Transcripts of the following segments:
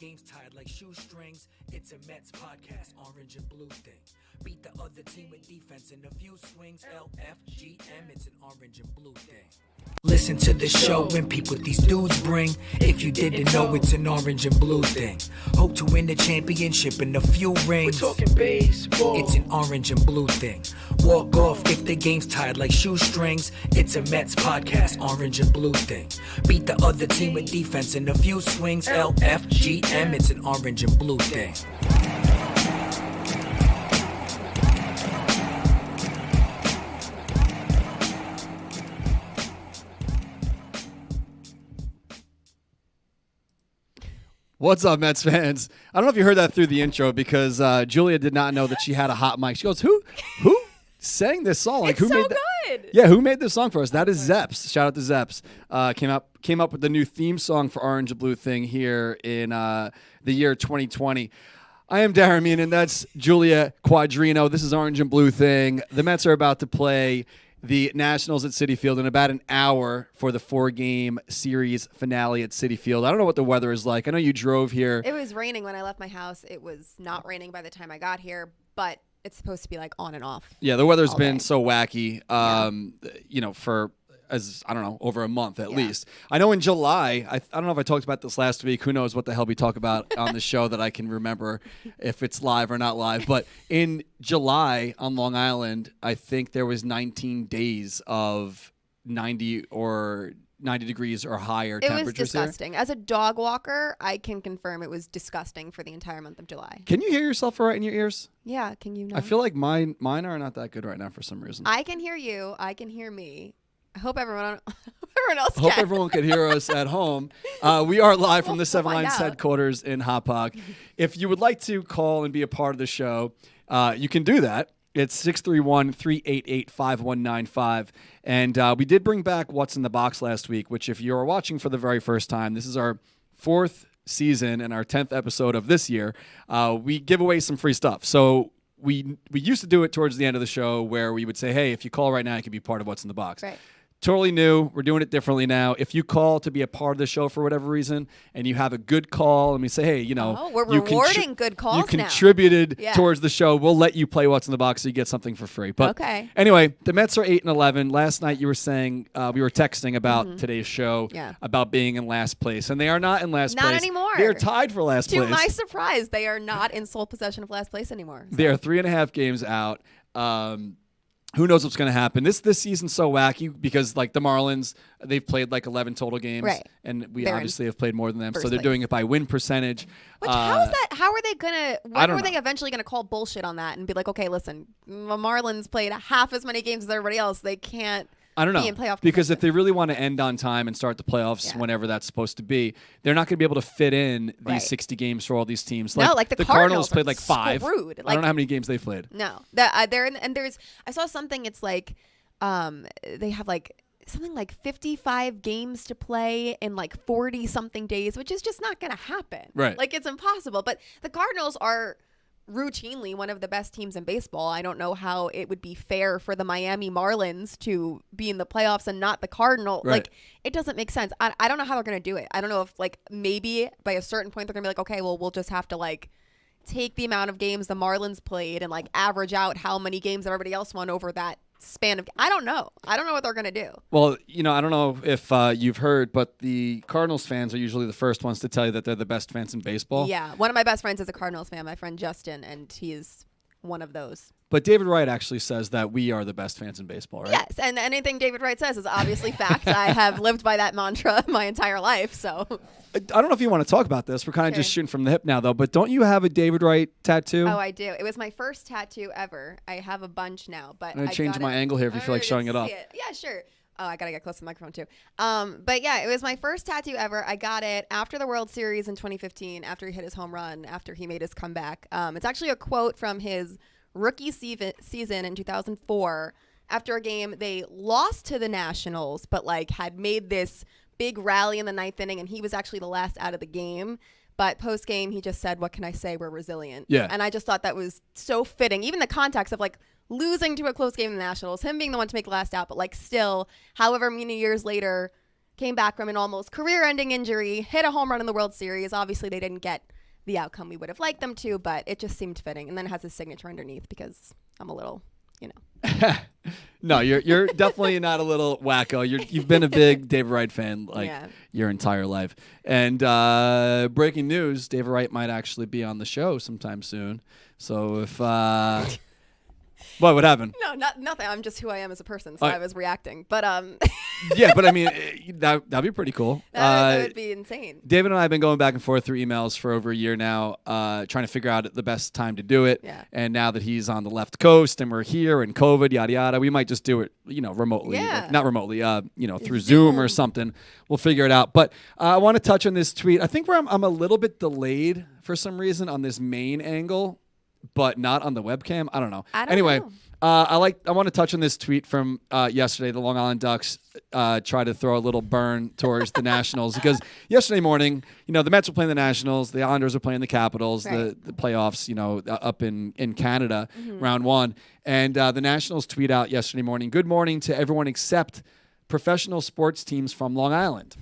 Games tied like shoestrings. It's a Mets podcast, orange and blue thing. Beat the other team with defense in a few swings. LFGM, it's an orange and blue thing. Listen to the show when people these dudes bring. If you didn't know, it's an orange and blue thing. Hope to win the championship in a few rings. We're talking baseball. It's an orange and blue thing. Walk off if the game's tied like shoestrings. It's a Mets podcast, orange and blue thing. Beat the other team with defense in a few swings. LFGM, it's an orange and blue thing. What's up, Mets fans? I don't know if you heard that through the intro because Julia did not know that she had a hot mic. She goes, "Who sang this song? Like, it's who so made that? good. Yeah, who made this song for us? That is Zeps. Shout out to Zeps. Came up with the new theme song for Orange and Blue Thing here in the year 2020. I am Darren and that's Julia Quadrino. This is Orange and Blue Thing. The Mets are about to play the Nationals at Citi Field in about an hour for the 4-game series finale at Citi Field. I don't know what the weather is like. I know you drove here. It was raining when I left my house. It was not raining by the time I got here, but it's supposed to be like on and off. Yeah, the weather's been day. so wacky, for over a month at least. I know in July, I don't know if I talked about this last week. Who knows what the hell we talk about on the show that I can remember if it's live or not live. But in July on Long Island, I think there was 19 days of 90 degrees or higher temperatures. It was disgusting. As a dog walker, I can confirm it was disgusting for the entire month of July. Can you hear yourself all right in your ears? Yeah, can you not? I feel like mine are not that good right now for some reason. I can hear you. I can hear me. I hope everyone else can. Hope everyone could hear us at home. We are live from the Seven Lines headquarters in Hauppauge. If you would like to call and be a part of the show, you can do that. It's 631-388-5195. And we did bring back What's in the Box last week, which if you're watching for the very first time, this is our 4th season and our 10th episode of this year. We give away some free stuff. So we used to do it towards the end of the show where we would say, hey, if you call right now, you can be part of What's in the Box. Right. Totally new. We're doing it differently now. If you call to be a part of the show for whatever reason and you have a good call and we say, hey, we're rewarding good calls now. You contributed towards the show. We'll let you play What's in the Box so you get something for free. But anyway, the Mets are 8-11. Last night you were saying, we were texting about today's show, about being in last place. And they are not in last place. Not anymore. They're tied for last place. To my surprise, they are not in sole possession of last place anymore. So. They are 3.5 games out. Who knows what's going to happen? This season's so wacky because, like, the Marlins, they've played, 11 total games. Right. And we obviously have played more than them. So they're place. doing it by win percentage. Which, how is that? How are they going to – when are they know. eventually going to call bullshit on that and be like, okay, listen, the Marlins played half as many games as everybody else. They can't – I don't know. Be in playoff because if they really want to end on time and start the playoffs whenever that's supposed to be, they're not going to be able to fit in these 60 games for all these teams. No, the Cardinals played 5. Screwed. I don't know how many games they played. No. They're in, and there's – I saw something. It's like they have something like 55 games to play in 40-something days, which is just not going to happen. Right. It's impossible. But the Cardinals are – routinely one of the best teams in baseball. I don't know how it would be fair for the Miami Marlins to be in the playoffs and not the Cardinal. Right. It doesn't make sense. I don't know how they're going to do it. I don't know if maybe by a certain point they're going to be like, okay, well, we'll just have to take the amount of games the Marlins played and average out how many games everybody else won over that span of. I don't know what they're going to do. Well, I don't know if you've heard, but the Cardinals fans are usually the first ones to tell you that they're the best fans in baseball. Yeah. One of my best friends is a Cardinals fan, my friend Justin, and he's one of those. But David Wright actually says that we are the best fans in baseball, right? Yes, and anything David Wright says is obviously fact. I have lived by that mantra my entire life, so. I don't know if you want to talk about this. We're kind of just shooting from the hip now, though. But don't you have a David Wright tattoo? Oh, I do. It was my first tattoo ever. I have a bunch now, but I'm going to change my angle here if you feel like showing it off. Yeah, sure. Oh, I got to get close to the microphone, too. But, yeah, it was my first tattoo ever. I got it after the World Series in 2015, after he hit his home run, after he made his comeback. It's actually a quote from his rookie season in 2004. After a game, they lost to the Nationals, but had made this big rally in the 9th inning, and he was actually the last out of the game. But post-game, he just said, what can I say? We're resilient. Yeah. And I just thought that was so fitting. Even the context of losing to a close game in the Nationals, him being the one to make the last out, but still, however many years later, came back from an almost career-ending injury, hit a home run in the World Series. Obviously, they didn't get the outcome we would have liked them to, but it just seemed fitting. And then it has his signature underneath because I'm a little, No, you're definitely not a little wacko. You've been a big David Wright fan your entire life. And breaking news, David Wright might actually be on the show sometime soon. So if what happened? No, nothing. I'm just who I am as a person, so I was reacting. But yeah, but I mean that'd be pretty cool. That would be insane. David and I have been going back and forth through emails for over a year now, trying to figure out the best time to do it. Yeah. And now that he's on the left coast and we're here and COVID, yada yada, we might just do it, remotely. Yeah. Not remotely, through Zoom or something. We'll figure it out. But I want to touch on this tweet. I think where I'm a little bit delayed for some reason on this main angle, but not on the webcam. I don't know. Anyway, I want to touch on this tweet from yesterday. The Long Island Ducks tried to throw a little burn towards the Nationals because yesterday morning, the Mets were playing the Nationals, the Islanders were playing the Capitals, right. the playoffs, up in Canada, round one, and the Nationals tweet out yesterday morning, "Good morning to everyone except professional sports teams from Long Island,"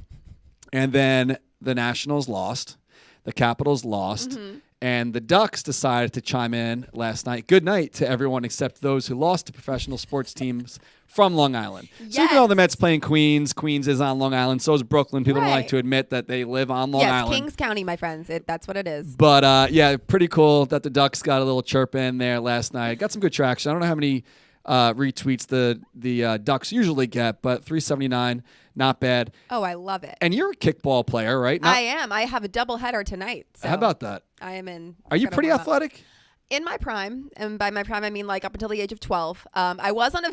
and then the Nationals lost, the Capitals lost. And the Ducks decided to chime in last night. Good night to everyone except those who lost to professional sports teams from Long Island. Yes. So even though the Mets playing Queens, Queens is on Long Island. So is Brooklyn. People don't like Right. to admit that they live on Long Island. Kings County, my friends. That's what it is. But yeah, pretty cool that the Ducks got a little chirp in there last night. Got some good traction. I don't know how many retweets the Ducks usually get, but 379, not bad. Oh, I love it. And you're a kickball player, right? I am. I have a doubleheader tonight. So How about that? I am in. Are you gotta pretty warm up. athletic? In my prime, and by my prime I mean like up until the age of 12. I was on a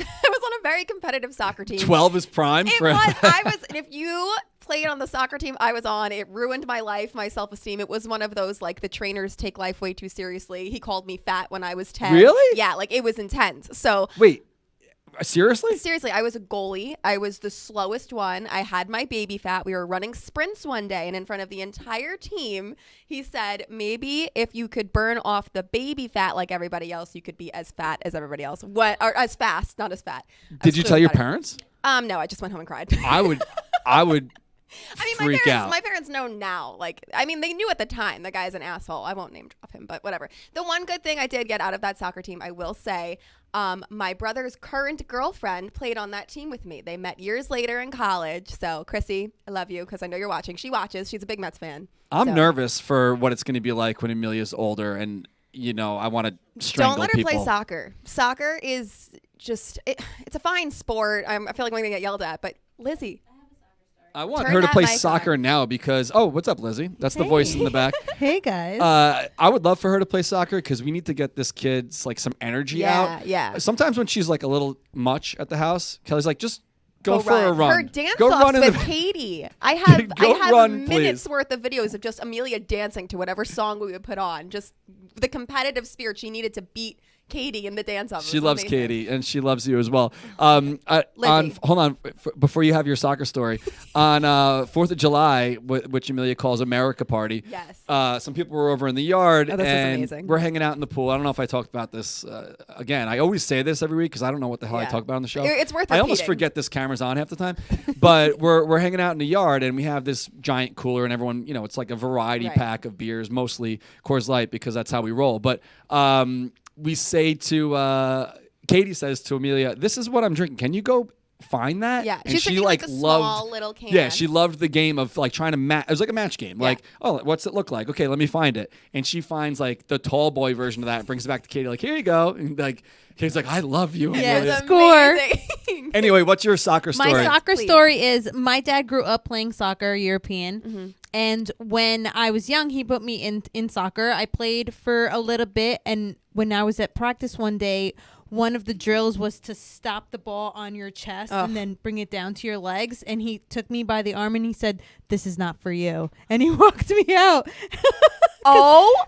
very competitive soccer team. 12 is prime. And if you played on the soccer team I was on, it ruined my life, my self-esteem. It was one of those like the trainers take life way too seriously. He called me fat when I was 10. Really? Yeah, like it was intense. So Wait. Seriously? Seriously, I was a goalie. I was the slowest one. I had my baby fat. We were running sprints one day, and in front of the entire team, he said, maybe if you could burn off the baby fat like everybody else, you could be as fat as everybody else. Or as fast, not as fat. Did you tell your parents? No, I just went home and cried. I would freak out. My parents know now. They knew at the time the guy's an asshole. I won't name drop him, but whatever. The one good thing I did get out of that soccer team, I will say, my brother's current girlfriend played on that team with me. They met years later in college. So, Chrissy, I love you because I know you're watching. She watches. She's a big Mets fan. I'm nervous for what it's going to be like when Amelia's older, and I want to strangle Don't let her people. play soccer. Soccer is just it's a fine sport. I feel like I'm going to get yelled at, but Lizzie. I want Turn her to that play mic soccer on. now because, what's up, Lizzie? That's the voice in the back. Hey, guys. I would love for her to play soccer because we need to get this kid some energy out. Yeah. Sometimes when she's like a little much at the house, Kelly's like, just go for a run. Her dance go offs run with Katie. I have run, minutes please. worth of videos of just Amelia dancing to whatever song we would put on. Just the competitive spirit she needed to beat Katie in the dance off. She loves amazing. Katie, and she loves you as well. Hold on, before you have your soccer story. On 4th of July, which Amelia calls America Party, yes. some people were over in the yard, Oh, this is and amazing. we're hanging out in the pool. I don't know if I talked about this again. I always say this every week because I don't know what the hell I talk about on the show. It's worth I almost repeating. forget this camera's on half the time. But we're hanging out in the yard, and we have this giant cooler, and everyone, it's like a variety pack of beers, mostly Coors Light because that's how we roll. But we say to Katie says to Amelia, "This is what I'm drinking. Can you go find that?" Yeah, and she's she drinking, like a loved small little can. Yeah, she loved the game of like trying to match. It was like a match game. Yeah. Like, oh, what's it look like? Okay, let me find it. And she finds like the tall boy version of that and brings it back to Katie. Like, here you go. And like Katie's like, I love you. Yeah, Amelia. it's Score. amazing. Anyway, what's your soccer story? My soccer Please. story is my dad grew up playing soccer, European. Mm-hmm. And when I was young, he put me in soccer. I played for a little bit. And when I was at practice one day, one of the drills was to stop the ball on your chest and then bring it down to your legs. And he took me by the arm and he said, "This is not for you." And he walked me out.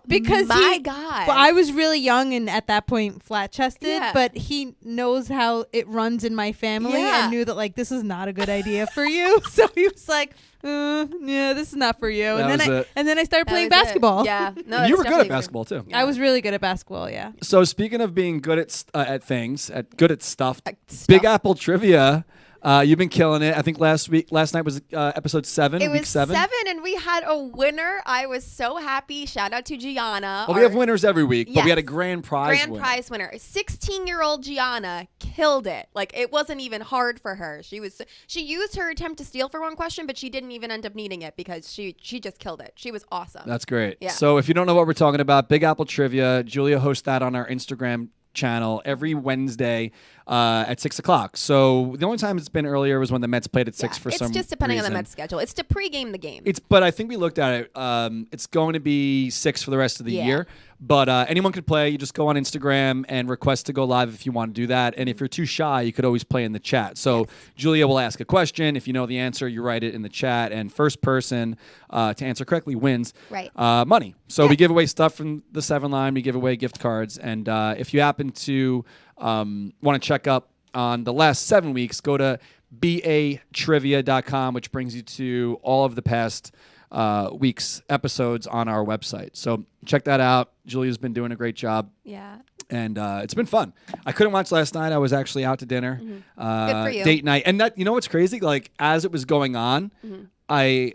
Because my God. Well, I was really young and at that point flat chested, Yeah. but he knows how it runs in my family Yeah. and knew that like this is not a good idea for you. So he was like, yeah, this is not for you. That was it. And then I started That playing was it. basketball. Yeah. No, And you that's were good at definitely basketball too. Yeah. I was really good at basketball, yeah. So speaking of being good at things, good at stuff, Stuff. Big Apple trivia You've been killing it. I think last night was episode 7. It week was 7, and we had a winner. I was so happy. Shout out to Gianna. Well, we have winners every week, but we had a Yes. grand prize winner. Prize winner. 16-year-old Gianna killed it. Like, it wasn't even hard for her. She used her attempt to steal for one question, but she didn't even end up needing it because she just killed it. She was awesome. That's great. Yeah. So if you don't know what we're talking about, Big Apple Trivia, Julia hosts that on our Instagram channel every Wednesday at 6 o'clock. So the only time it's been earlier was when the Mets played at 6 for some reason. It's just depending on the Mets schedule. It's to pregame the game. But I think we looked at it. It's going to be 6 for the rest of the year. But anyone could play. You just go on Instagram and request to go live if you want to do that. And if you're too shy, you could always play in the chat. So Julia will ask a question. If you know the answer, you write it in the chat. And first person to answer correctly wins money. So we give away stuff from the 7 line. We give away gift cards. And if you happen to want to check up on the last 7 weeks, go to batrivia.com, which brings you to all of the past week's episodes on our website. So check that out. Julia's been doing a great job. Yeah. And it's been fun. I couldn't watch last night. I was actually out to dinner. Good for you. Date night. And that, you know what's crazy? Like, as it was going on, I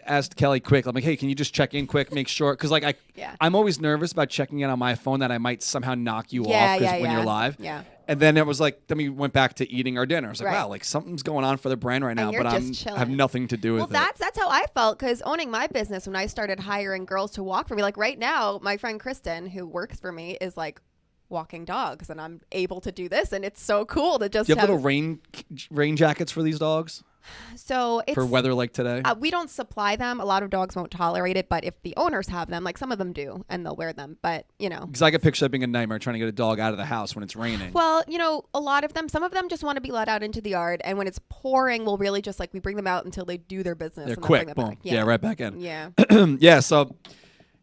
asked Kelly quick. I'm like, hey, can you just check in quick, make sure? Because like I'm always nervous about checking in on my phone that I might somehow knock you off when you're live. Yeah. And then it was like, then we went back to eating our dinner. I was like, wow, like something's going on for the brand right now, but I have nothing to do with it. Well, that's how I felt, because owning my business, when I started hiring girls to walk for me, like right now, my friend Kristen, who works for me, is like walking dogs, and I'm able to do this, and it's so cool to just do you have little rain jackets for these dogs? So it's for weather like today? We don't supply them. A lot of dogs won't tolerate it, but if the owners have them, like some of them do, and they'll wear them. But, you know. Because I could picture that being a nightmare trying to get a dog out of the house when it's raining. Well, you know, a lot of them, some of them just want to be let out into the yard. And when it's pouring, we'll really just like, we bring them out until they do their business. They're and quick. Bring them Boom. back. Yeah, right back in. Yeah. Yeah, so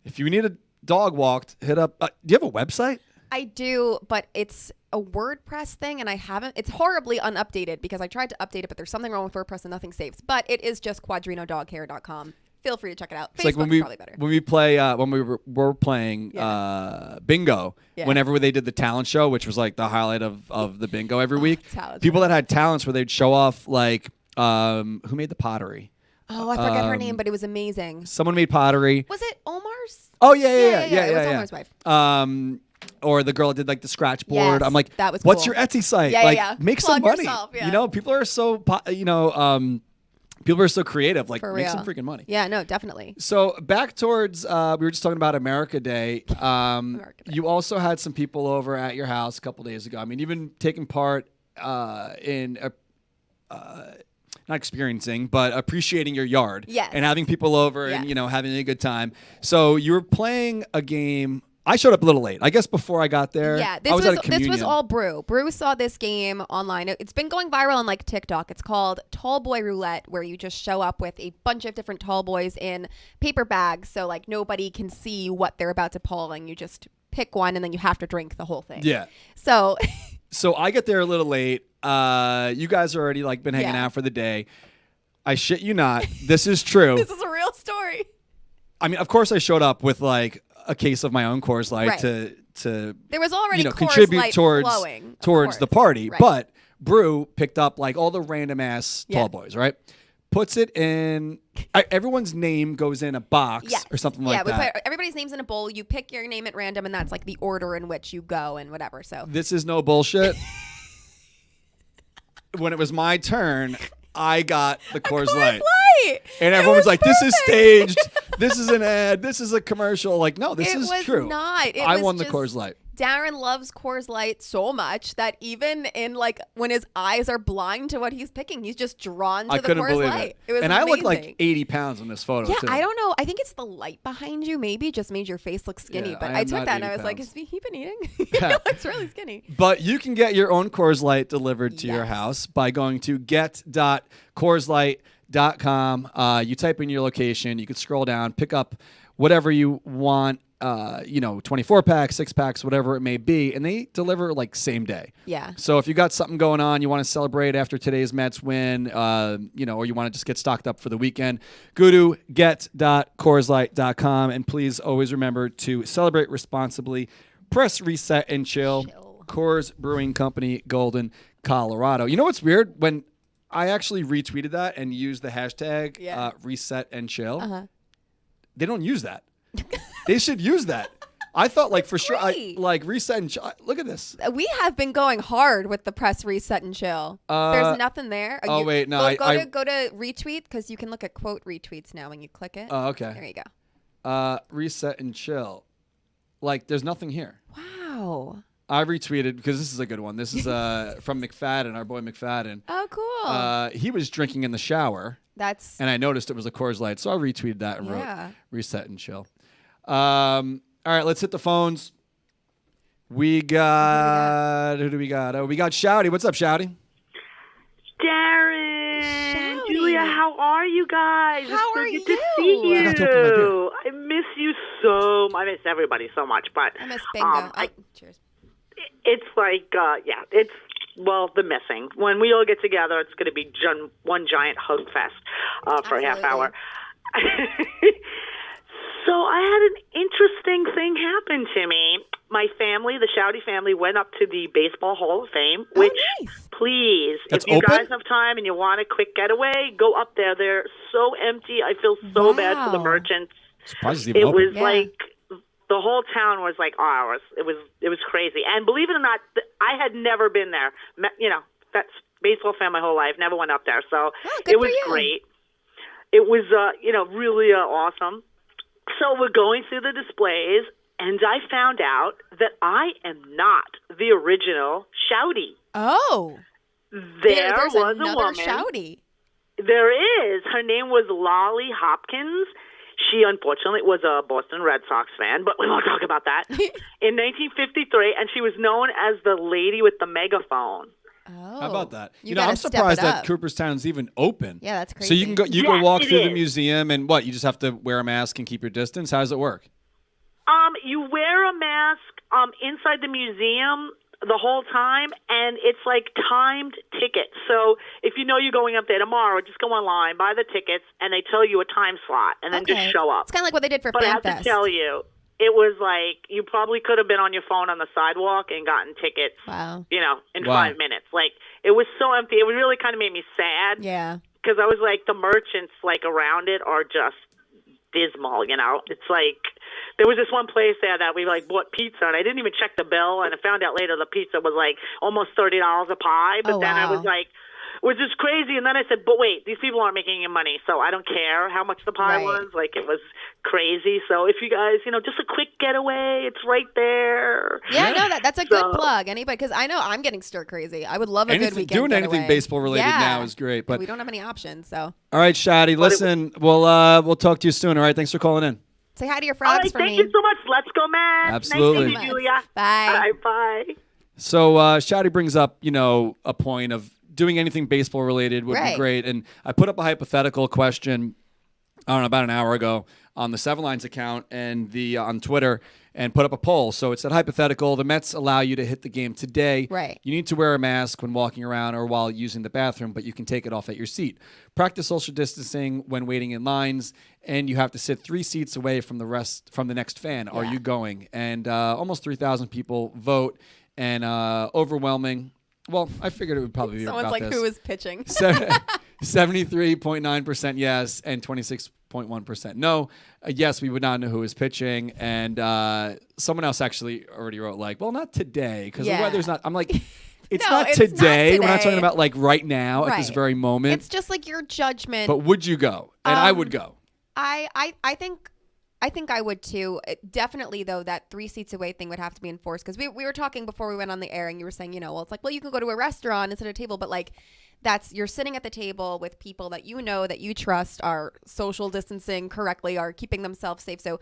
if you need a dog walked, hit up. Do you have a website? I do, but it's a WordPress thing, and I haven't. It's horribly unupdated because I tried to update it, but there's something wrong with WordPress and nothing saves. But it is just quadrinodoghair.com. Feel free to check it out. It's Facebook like is probably better. when we play when we were playing bingo. Yeah. Whenever they did the talent show, which was like the highlight of the bingo every week. Talent. People that had talents where they'd show off like who made the pottery. Oh, I forget her name, but it was amazing. Someone made pottery. Was it Omar's? Oh yeah. It was Omar's wife. Or the girl that did like the scratch board. Yes, I'm like, that was what's cool. your Etsy site? Yeah, like, yeah. make Plug some money. yourself, yeah. You know, people are so, people are so creative. Like, For make real. some freaking money. Yeah, no, definitely. So back towards, we were just talking about America Day. Day. You also had some people over at your house a couple days ago. I mean, you've been taking part in not experiencing, but appreciating your yard. Yes. And having people over Yes. and, you know, having a good time. So you were playing a game. I showed up a little late. I guess before I got there. Yeah, I was at a this was communion. all Brew. Brew saw this game online. It's been going viral on like TikTok. It's called Tall Boy Roulette, where you just show up with a bunch of different tall boys in paper bags, so like nobody can see what they're about to pull, and you just pick one, and then you have to drink the whole thing. Yeah. So So I get there a little late. You guys are already like been hanging Yeah. out for the day. I shit you not. This is true. this is a real story. I mean, of course I showed up with like a case of my own Coors Light Right. to There was already Coors contribute Light towards flowing, of the course. party. Right. But Brew picked up like all the random ass Yeah. tall boys, right? Puts it in. Everyone's name goes in a box Yes. or something Yeah, like we that. put everybody's names in a bowl. You pick your name at random, and that's like the order in which you go and whatever. So This is no bullshit. When it was my turn, I got the Coors Light. And everyone's like, this is staged. This is an ad. This is a commercial. Like, no, this It is was true. not. It I was won the just- Coors Light. Darren loves Coors Light so much that even in like when his eyes are blind to what he's picking, he's just drawn to I the couldn't Coors believe Light. it. It was and amazing. I look like 80 pounds in this photo, Yeah, too. I don't know. I think it's the light behind you. Maybe just made your face look skinny. Yeah, but I I am took not that and I 80 was like, pounds. has he been eating? Yeah. He looks really skinny. But you can get your own Coors Light delivered to your Yes. house by going to get.coorslight.com. You type in your location. You can scroll down, pick up whatever you want. 24 packs, 6 packs, whatever it may be, and they deliver like same day. Yeah. So if you got something going on, you want to celebrate after today's Mets win, or you want to just get stocked up for the weekend, go to get.coorslight.com, and please always remember to celebrate responsibly. Press reset and chill. Chill. Coors Brewing Company, Golden, Colorado. You know what's weird? When I actually retweeted that and used the hashtag Yeah. reset and chill. Uh-huh. They don't use that. They should use that. I thought like for sure, great. like reset and chill. Look at this. We have been going hard with the press reset and chill. There's nothing there. Oh, wait, no, Go to retweet because you can look at quote retweets now when you click it. Oh, okay. There you go. Reset and chill. Like there's nothing here. Wow. I retweeted because this is a good one. This is from McFadden, our boy McFadden. Oh, cool. He was drinking in the shower. That's And I noticed it was a Coors Light, so I retweeted that and wrote Yeah. reset and chill. All right, let's hit the phones. We got who do we got? Oh, we got Shouty. What's up, Shouty? Darren, Shouty. Julia, how are you guys? How it's so are good to you? see I gotta open my beer. I miss you so. I miss everybody so much, but I miss bingo. Cheers. it's like, it's the missing. When we all get together, it's going to be one giant hug fest for a half hour. So I had an interesting thing happen to me. My family, the Shouty family, went up to the Baseball Hall of Fame, which, nice. please, That's if you open? guys have time and you want a quick getaway, go up there. They're so empty. I feel so bad for the Wow. merchants. Surprised it's even It open. was like the whole town was like ours. It was crazy. And believe it or not, I had never been there. You know, that's baseball fan my whole life. Never went up there, so good it was for you. great. It was really awesome. So we're going through the displays, and I found out that I am not the original Shouty. Oh. There's There's was a another woman. Shouty. There is. Her name was Lolly Hopkins. She, unfortunately, was a Boston Red Sox fan, but we won't talk about that. In 1953, and she was known as the lady with the megaphone. Oh. How about that? You know, I'm gotta step surprised it that up. Cooperstown's even open. Yeah, that's So you can go, crazy. you go Yes, walk it through the is. museum, and what? You just have to wear a mask and keep your distance. How does it work? You wear a mask inside the museum the whole time, and it's like timed tickets. So if you know you're going up there tomorrow, just go online, buy the tickets, and they tell you a time slot, and then just show up. It's kind of like what they did for But I have FanFest. to tell you, it was like you probably could have been on your phone on the sidewalk and gotten tickets, Wow. in Wow. 5 minutes. Like, it was so empty. It really kind of made me sad. Yeah. Because I was like, the merchants like around it are just dismal, It's like there was this one place there that we like bought pizza, and I didn't even check the bill, and I found out later the pizza was like almost $30 a pie. But Oh, then I wow. was like, was this crazy? And then I said, but wait, these people aren't making any money, so I don't care how much the pie Right. was. Like, it was crazy. So if you guys, just a quick getaway, it's right there. Yeah, no, that's a good So- plug. Anybody, because I know I'm getting stir crazy. I would love a good weekend Doing anything getaway. baseball related Yeah. now is great. But we don't have any options, so all right, Shadi, listen, we'll talk to you soon. All right, thanks for calling in. say hi to your All frogs right, for thank me. you so much. Let's go, Matt. Absolutely. Nice to meet you, Julia. Bye. All right, bye. So Shadi brings up, a point of doing anything baseball related would be Right. great. And I put up a hypothetical question, I don't know, about an hour ago on the Seven Lines account and on Twitter, and put up a poll. So it said hypothetical: the Mets allow you to hit the game today. Right. You need to wear a mask when walking around or while using the bathroom, but you can take it off at your seat. Practice social distancing when waiting in lines, and you have to sit 3 seats away from the next fan. Are Yeah. you going? And almost 3,000 people vote, and overwhelming. Well, I figured it would probably be Someone's about like, this. who is pitching? 73.9% yes and 26.1% no. Yes, we would not know who is pitching. And someone else actually already wrote like, well, not today because Yeah. the weather's not. I'm like, it's, No, not, it's not today. We're not today. talking about like right now at this Right. very moment. It's just like your judgment. But would you go? And I would go. I think I would too. Definitely, though, that 3 seats away thing would have to be enforced because we were talking before we went on the air, and you were saying, it's like, well, you can go to a restaurant instead of a table, but like you're sitting at the table with people that that you trust are social distancing correctly, are keeping themselves safe. So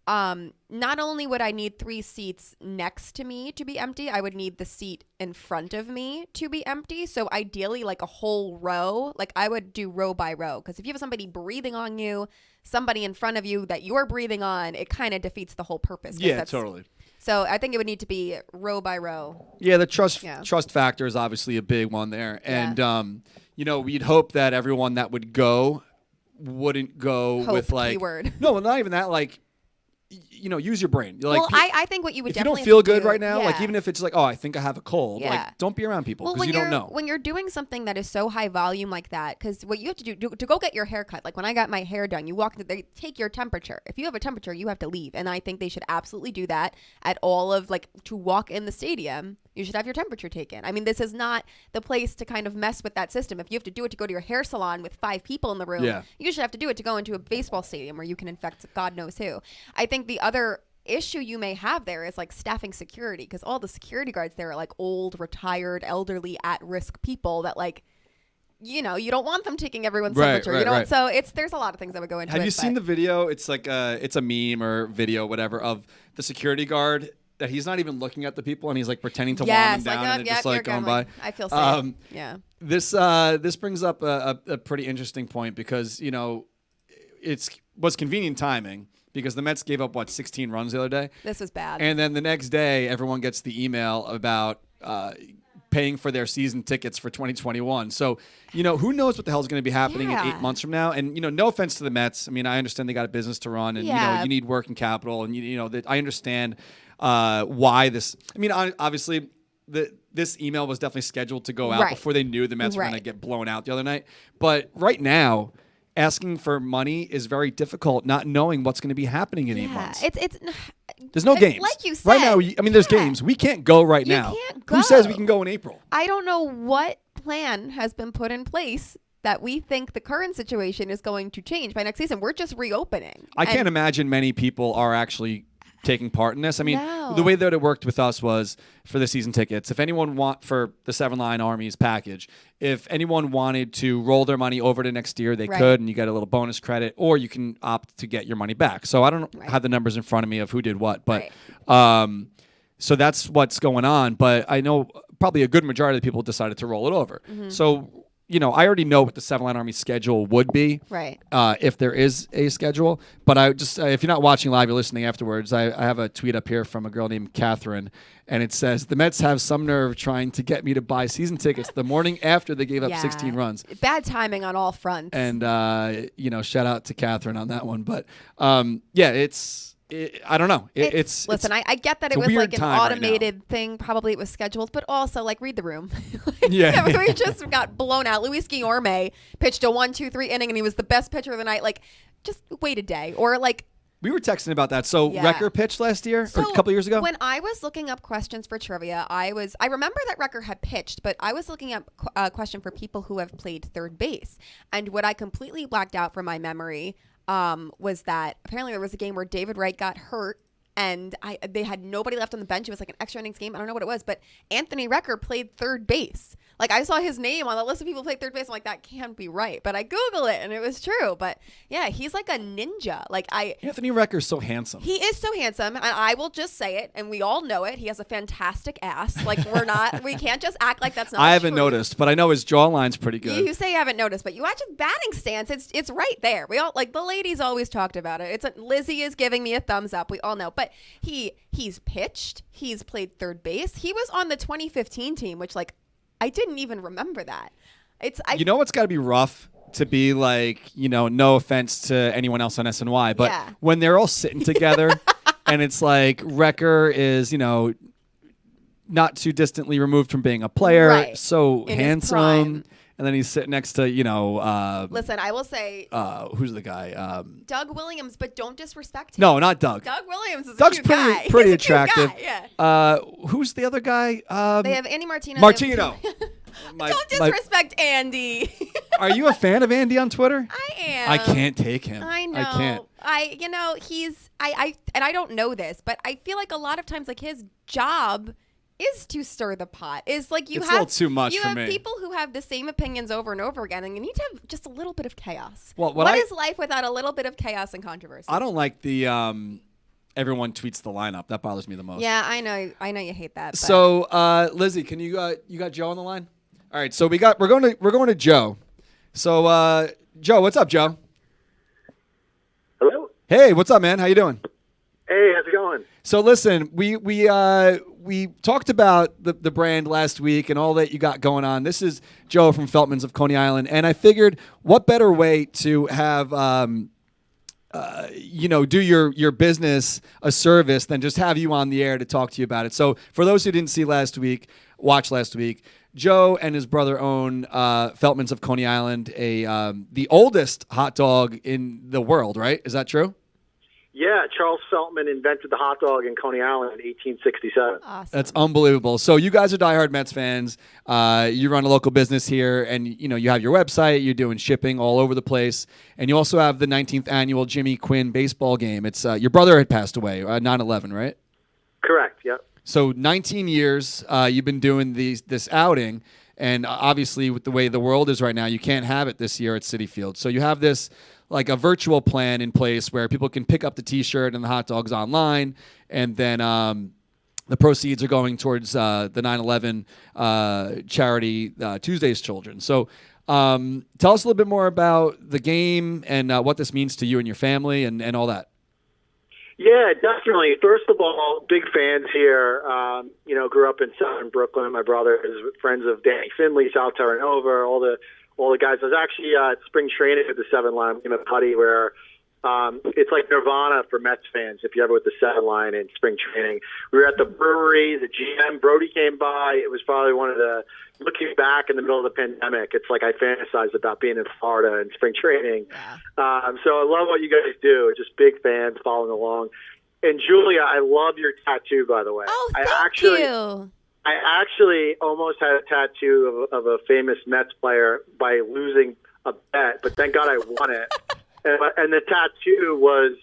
not only would I need 3 seats next to me to be empty, I would need the seat in front of me to be empty. So ideally, like a whole row, like I would do row by row. Because if you have somebody breathing on you, somebody in front of you that you're breathing on, it kind of defeats the whole purpose. 'cause Yeah, that's- totally. So I think it would need to be row by row. Yeah, the trust Yeah. factor is obviously a big one there. Yeah. And we'd hope that everyone that would go wouldn't go Hope, with like keyword. no, not even that. Like, use your brain. Like, well, I think what you would if you don't definitely feel have to good do- right now, like yeah. even if it's like, oh, I think I have a cold, Yeah. like don't be around people Well, because when you don't know. When you're doing something that is so high volume like that, because what you have to do to go get your hair cut, like when I got my hair done, you walk, they take your temperature. If you have a temperature, you have to leave. And I think they should absolutely do that at all of, like, to walk in the stadium, you should have your temperature taken. I mean, this is not the place to kind of mess with that system. If you have to do it to go to your hair salon with 5 people in the room, Yeah. you should have to do it to go into a baseball stadium where you can infect God knows who. I think the other issue you may have there is like staffing security, because all the security guards there are like old, retired, elderly, at-risk people that, like, you don't want them taking everyone's temperature. Right. So there's a lot of things that would go into it. Have you seen the video? It's like it's a meme or video, whatever, of the security guard that he's not even looking at the people and he's like pretending to warm them down and it's just like going by. I feel safe. This brings up a pretty interesting point because it was convenient timing because the Mets gave up 16 runs the other day. This was bad. And then the next day, everyone gets the email about paying for their season tickets for 2021. So, who knows what the hell is going to be happening in 8 months from now? And, no offense to the Mets. I mean, I understand they got a business to run and, you need working capital. And, I understand why this. I mean, obviously, this email was definitely scheduled to go out before they knew the Mets were going to get blown out the other night. But right now, asking for money is very difficult, not knowing what's going to be happening in 8 months. There's no games. Like you said. Right now, there's games. We can't go right now. Can't go. Who says we can go in April? I don't know what plan has been put in place that we think the current situation is going to change by next season. We're just reopening. I can't imagine many people are actually taking part in this. I mean, No. the way that it worked with us was for the season tickets. If anyone for the 7-line Armies package, if anyone wanted to roll their money over to next year, they could, and you get a little bonus credit, or you can opt to get your money back. So I don't have the numbers in front of me of who did what, but so that's what's going on. But I know probably a good majority of the people decided to roll it over. Mm-hmm. So I already know what the 7-line Army schedule would be, if there is a schedule. But I just, if you're not watching live, you're listening afterwards. I have a tweet up here from a girl named Catherine, and it says, the Mets have some nerve trying to get me to buy season tickets the morning after they gave up 16 runs. Bad timing on all fronts. And, shout out to Catherine on that one. But, I don't know. Listen, I get that it was like an automated thing. Probably it was scheduled, but also, like, read the room. We just got blown out. Luis Guillorme pitched a 1-2-3 inning, and he was the best pitcher of the night. Like, just wait a day. Or, like, we were texting about that. So Recker pitched last year or a couple years ago? When I was looking up questions for trivia, I remember that Recker had pitched, but I was looking up a question for people who have played third base. And what I completely blacked out from my memory was that apparently there was a game where David Wright got hurt and they had nobody left on the bench. It was like an extra innings game. I don't know what it was, but Anthony Recker played third base. Like, I saw his name on the list of people who played third base. I'm like, that can't be right. But I Googled it, and it was true. But, yeah, he's like a ninja. Anthony Recker's so handsome. He is so handsome, and I will just say it, and we all know it. He has a fantastic ass. Like, we can't just act like that's not I haven't noticed, but I know his jawline's pretty good. You say you haven't noticed, but you watch his batting stance. It's right there. We all, like, the ladies always talked about it. Lizzie is giving me a thumbs up. We all know. But he's pitched. He's played third base. He was on the 2015 team, which, like, I didn't even remember that. What's got to be rough to be like, no offense to anyone else on SNY, but when they're all sitting together and it's like Recker is, not too distantly removed from being a player, so in handsome. And then he's sitting next to, listen, I will say. Who's the guy? Doug Williams, but don't disrespect him. No, not Doug. Doug Williams is Doug's a cute guy. pretty He's attractive. A cute guy, who's the other guy? They have Andy Martino. Martino. Don't disrespect Andy. Are you a fan of Andy on Twitter? I am. I can't take him. I know. I can't. He's and I don't know this, but I feel like a lot of times, like, his job is to stir the pot. Is like it's a little too much for me. You have people who have the same opinions over and over again, and you need to have just a little bit of chaos. Well, what is life without a little bit of chaos and controversy? I don't like the everyone tweets the lineup. That bothers me the most. Yeah, I know you hate that. But. So, Lizzie, can you got Joe on the line? All right, so we're going to Joe. So, Joe, what's up, Joe? Hello. Hey, what's up, man? How you doing? Hey, how's it going? So listen, we talked about the brand last week and all that you got going on. This is Joe from Feltman's of Coney Island, and I figured what better way to have do your business a service than just have you on the air to talk to you about it. So for those who didn't watch last week, Joe and his brother own Feltman's of Coney Island, the oldest hot dog in the world, right? Is that true? Yeah, Charles Feltman invented the hot dog in Coney Island in 1867. Awesome. That's unbelievable. So you guys are diehard Mets fans. You run a local business here, and you have your website. You're doing shipping all over the place, and you also have the 19th annual Jimmy Quinn baseball game. It's your brother had passed away, 9/11, right? Correct. Yep. So 19 years you've been doing this outing, and obviously with the way the world is right now, you can't have it this year at Citi Field. So you have this like a virtual plan in place where people can pick up the T-shirt and the hot dogs online, and then the proceeds are going towards the 9/11 charity Tuesday's Children. So tell us a little bit more about the game and what this means to you and your family and all that. Yeah, definitely. First of all, big fans here. Grew up in Southern Brooklyn. My brother is friends of Danny Finley, South Terranova, all the guys. I was actually at spring training at the 7 Line in a putty where it's like Nirvana for Mets fans if you're ever with the 7 Line in spring training. We were at the brewery, the GM, Brody came by. It was probably one of the, looking back in the middle of the pandemic, it's like I fantasized about being in Florida in spring training. Yeah. So I love what you guys do. Just big fans following along. And Julia, I love your tattoo, by the way. Oh, thank you. I actually almost had a tattoo of a famous Mets player by losing a bet, but thank God I won it. And the tattoo was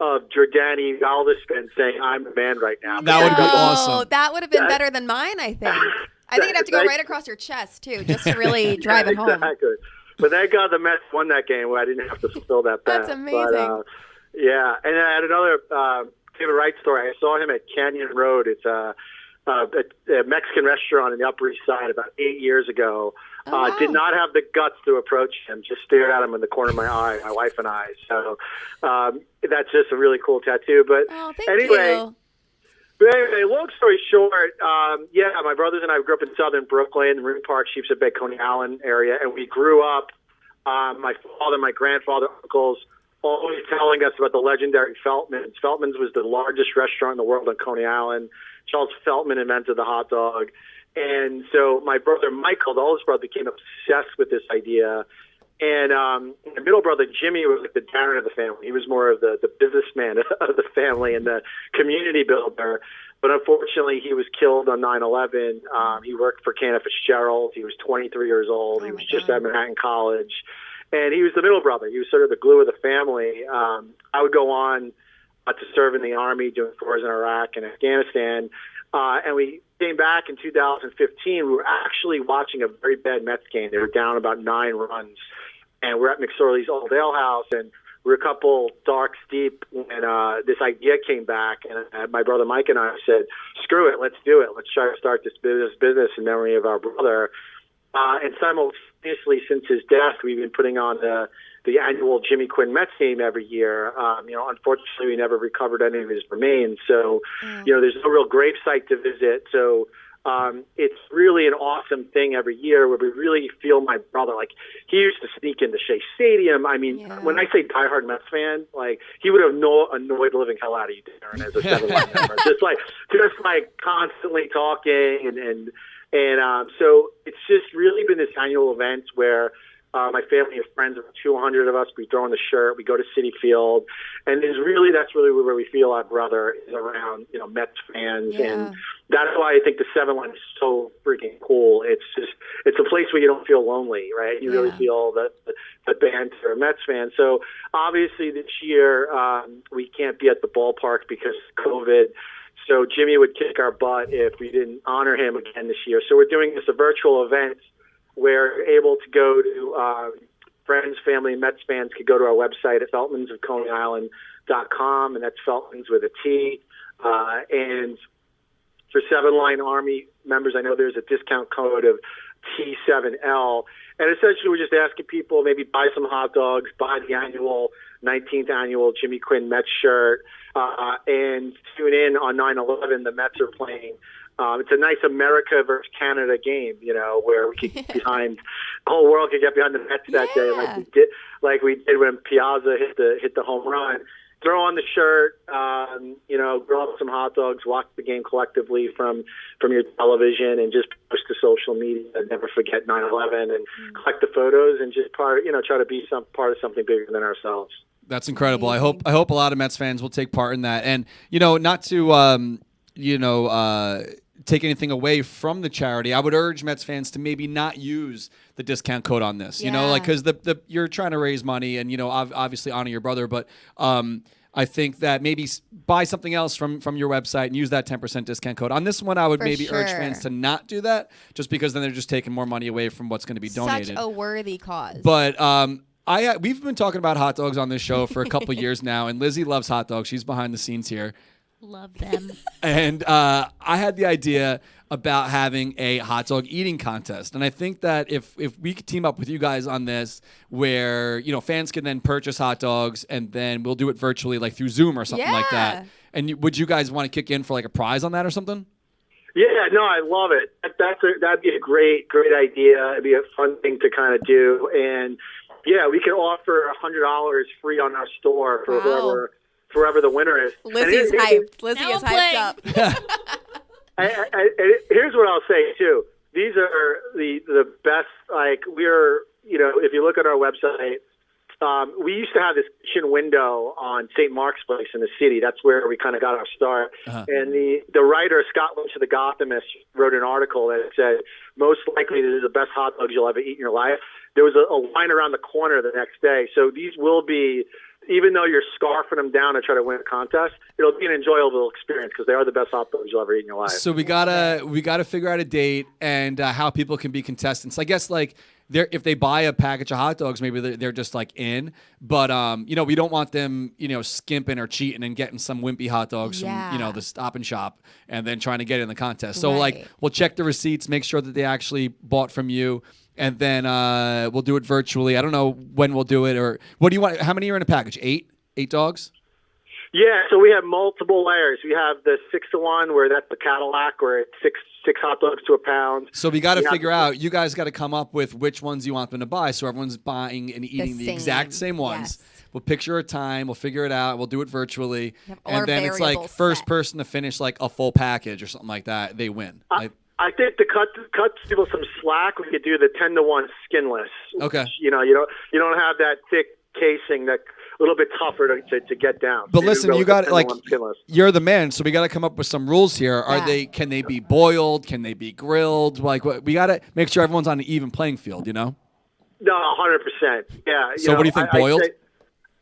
of Jordani Valdespin saying, "I'm the man right now." That would be awesome. That would have been better than mine, I think. I think it'd have to go right across your chest, too, just to really drive it home. Exactly. But thank God the Mets won that game where I didn't have to fulfill that bet. That's amazing. But, yeah, and I had another David Wright story. I saw him at Canyon Road. It's a Mexican restaurant in the Upper East Side about 8 years ago. Wow. Did not have the guts to approach him. Just stared at him in the corner of my eye, my wife and I. So that's just a really cool tattoo. But thank anyway, you. But anyway, long story short, my brothers and I grew up in Southern Brooklyn, Marine Park, Sheepshead Bay, Coney Island area, and we grew up. My father, my grandfather, uncles, always telling us about the legendary Feltmans. Feltman's was the largest restaurant in the world on Coney Island. Charles Feltman invented the hot dog. And so my brother Michael, the oldest brother, became obsessed with this idea. And my middle brother Jimmy was like the Darren of the family. He was more of the businessman of the family and the community builder. But unfortunately, he was killed on 9/11. He worked for Cantor Fitzgerald. He was 23 years old. He was just at Manhattan College. And he was the middle brother. He was sort of the glue of the family. I would go on to serve in the Army, doing tours in Iraq and Afghanistan. And we came back in 2015. We were actually watching a very bad Mets game. They were down about 9 runs. And we're at McSorley's Old Ale House, and we're a couple darks deep when this idea came back. And my brother Mike and I said, screw it, let's do it. Let's try to start this business in memory of our brother. And simultaneously, since his death, we've been putting on the annual Jimmy Quinn Mets game every year. Unfortunately, we never recovered any of his remains. So, there's no real gravesite to visit. So it's really an awesome thing every year where we really feel my brother. Like, he used to sneak into Shea Stadium. I mean, when I say diehard Mets fan, like, he would have annoyed the living hell out of you, Darren, as a 7-line member. Just like constantly talking and so it's just really been this annual event where my family and friends, about 200 of us, we throw on the shirt, we go to Citi Field, and that's really where we feel our brother is around, Mets fans, and that's why I think the 7 Line is so freaking cool. It's a place where you don't feel lonely, right? You really feel the band are Mets fans. So obviously this year we can't be at the ballpark because of COVID. So Jimmy would kick our butt if we didn't honor him again this year. So we're doing this a virtual event where we're able to go to friends, family, Mets fans could go to our website at feltmansofconeyisland.com, and that's Feltmans with a T. And for 7 Line Army members, I know there's a discount code of T7L. And essentially we're just asking people maybe buy some hot dogs, buy the 19th annual Jimmy Quinn Mets shirt, and tune in on 9/11. The Mets are playing. It's a nice America versus Canada game, where we can get behind the whole world could get behind the Mets that day, like we did when Piazza hit the home run. Throw on the shirt, grill up some hot dogs, watch the game collectively from your television, and just post to social media. Never forget 9/11, and collect the photos, and just try to be some part of something bigger than ourselves. That's incredible. I hope a lot of Mets fans will take part in that, and not to take anything away from the charity. I would urge Mets fans to maybe not use the discount code on this. Because you're trying to raise money and obviously honor your brother, but I think that maybe buy something else from your website and use that 10% discount code. On this one, I would urge fans to not do that, just because then they're just taking more money away from what's going to be donated. Such a worthy cause. But we've been talking about hot dogs on this show for a couple years now, and Lizzie loves hot dogs. She's behind the scenes here. Love them. And I had the idea about having a hot dog eating contest. And I think that if we could team up with you guys on this, where, fans can then purchase hot dogs, and then we'll do it virtually, like through Zoom or something like that. And would you guys want to kick in for like a prize on that or something? Yeah, no, I love it. That'd be a great idea. It'd be a fun thing to kind of do. And yeah, we could offer $100 free on our store for whoever the winner is. Lizzie's hyped. Lizzie is hyped up. Here's what I'll say too. These are the best. Like, we're, if you look at our website, we used to have this kitchen window on St. Mark's Place in the city. That's where we kind of got our start. And the writer, Scott Lynch of The Gothamist, wrote an article that said, most likely this is the best hot dogs you'll ever eat in your life. There was a line around the corner the next day. So these will be, even though you're scarfing them down to try to win a contest, it'll be an enjoyable experience, because they are the best hot dogs you'll ever eat in your life. So we gotta figure out a date and how people can be contestants. I guess if they buy a package of hot dogs, maybe they're just like in. But we don't want them skimping or cheating and getting some wimpy hot dogs from the Stop and Shop and then trying to get in the contest. So we'll check the receipts, make sure that they actually bought from you. And then we'll do it virtually. I don't know when we'll do it, or what do you want? How many are in a package? 8 dogs? Yeah, so we have multiple layers. We have the 6-to-1, where that's the Cadillac, where it's six hot dogs to a pound. So we got to figure out, you guys got to come up with which ones you want them to buy, so everyone's buying and eating the exact same ones. Yes. We'll picture a time. We'll figure it out. We'll do it virtually. And then it's like first person to finish like a full package or something like that, they win. I think to cut people some slack, we could do the 10-to-1 skinless. Okay. Which, you don't have that thick casing, that a little bit tougher to get down. But listen, you got you're the man, so we got to come up with some rules here. Can they be boiled? Can they be grilled? We got to make sure everyone's on an even playing field. No, 100%. Yeah. So what do you think? Boiled?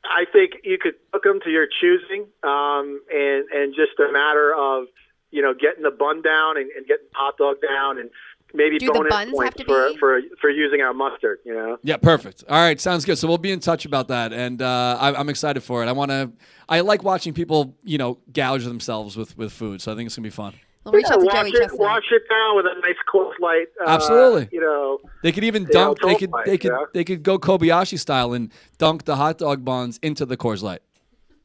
I think you could cook them to your choosing, and just a matter of getting the bun down and getting the hot dog down, and maybe bonus points for using our mustard. Yeah, perfect. All right, sounds good. So we'll be in touch about that, and I'm excited for it. I like watching people gouge themselves with food, so I think it's gonna be fun. We'll reach out to Joey Chestnut. Wash it down with a nice Coors Light. Absolutely. They could even dunk. They could go Kobayashi style and dunk the hot dog buns into the Coors Light.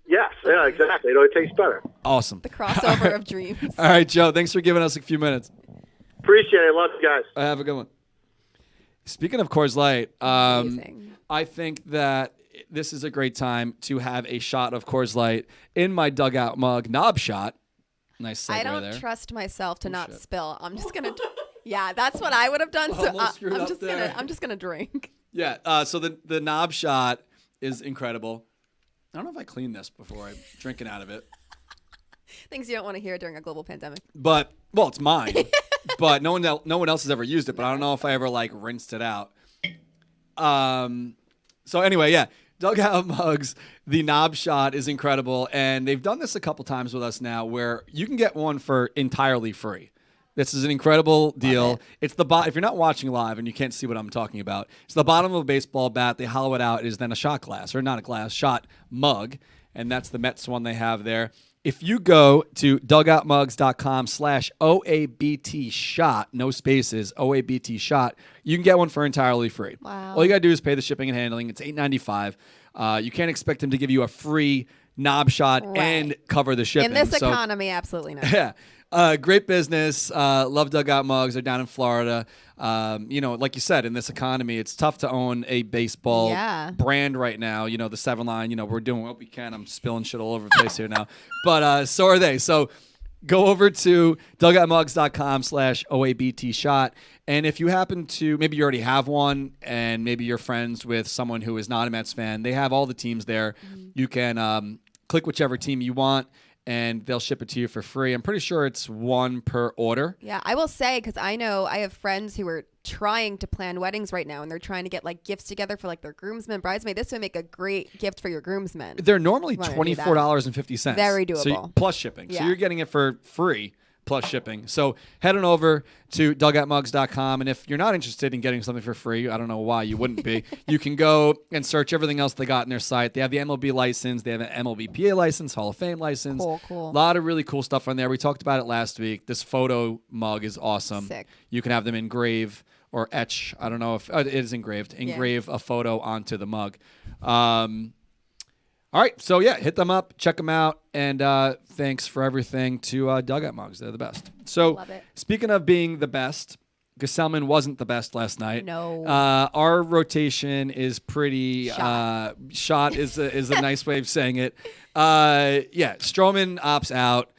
Yes, yeah, exactly. It tastes better. Awesome. The crossover of dreams. All right, Joe. Thanks for giving us a few minutes. Appreciate it. Love you guys. Have a good one. Speaking of Coors Light, I think that this is a great time to have a shot of Coors Light in my dugout mug. Knob shot. Nice segue there. I don't trust myself to not spill. I'm just gonna. Yeah, that's what I would have done. So I'm just gonna drink. Yeah. So the knob shot is incredible. I don't know if I cleaned this before I'm drinking out of it. Things you don't want to hear during a global pandemic. But it's mine. But no one else has ever used it. But I don't know if I ever rinsed it out. So anyway, yeah, dugout mugs. The knob shot is incredible, and they've done this a couple times with us now, where you can get one for entirely free. This is an incredible deal. It's if you're not watching live and you can't see what I'm talking about, it's the bottom of a baseball bat. They hollow it out. It is then a shot glass, or not a glass, shot mug. And that's the Mets one they have there. If you go to dugoutmugs.com/OABT shot, no spaces, OABT shot, you can get one for entirely free. Wow. All you got to do is pay the shipping and handling. It's $8.95. You can't expect them to give you a free knob shot and cover the shipping. In this economy, absolutely not. Yeah. Great business. Love Dugout Mugs. They're down in Florida. Like you said, in this economy, it's tough to own a baseball brand right now. The 7-line, we're doing what we can. I'm spilling shit all over the place here now. But so are they. So go over to dugoutmugs.com/OABT shot. And if you happen to, maybe you already have one and maybe you're friends with someone who is not a Mets fan, they have all the teams there. Mm-hmm. You can click whichever team you want and they'll ship it to you for free. I'm pretty sure it's one per order. Yeah, I will say, because I know I have friends who are trying to plan weddings right now, and they're trying to get like gifts together for like their groomsmen, bridesmaid. This would make a great gift for your groomsmen. They're normally $24.50. Very doable. So plus shipping. Yeah. So you're getting it for free plus shipping. So head on over to dugoutmugs.com. And if you're not interested in getting something for free, I don't know why you wouldn't be, you can go and search everything else they got in their site. They have the MLB license. They have an MLBPA license, Hall of Fame license. Cool. A lot of really cool stuff on there. We talked about it last week. This photo mug is awesome. Sick. You can have them engrave or etch. I don't know if it is engraved. Engrave a photo onto the mug. All right, so hit them up, check them out, and thanks for everything to Dugout Mugs. They're the best. So, speaking of being the best, Gsellman wasn't the best last night. No. Our rotation is pretty shot is a nice way of saying it. Stroman opts out.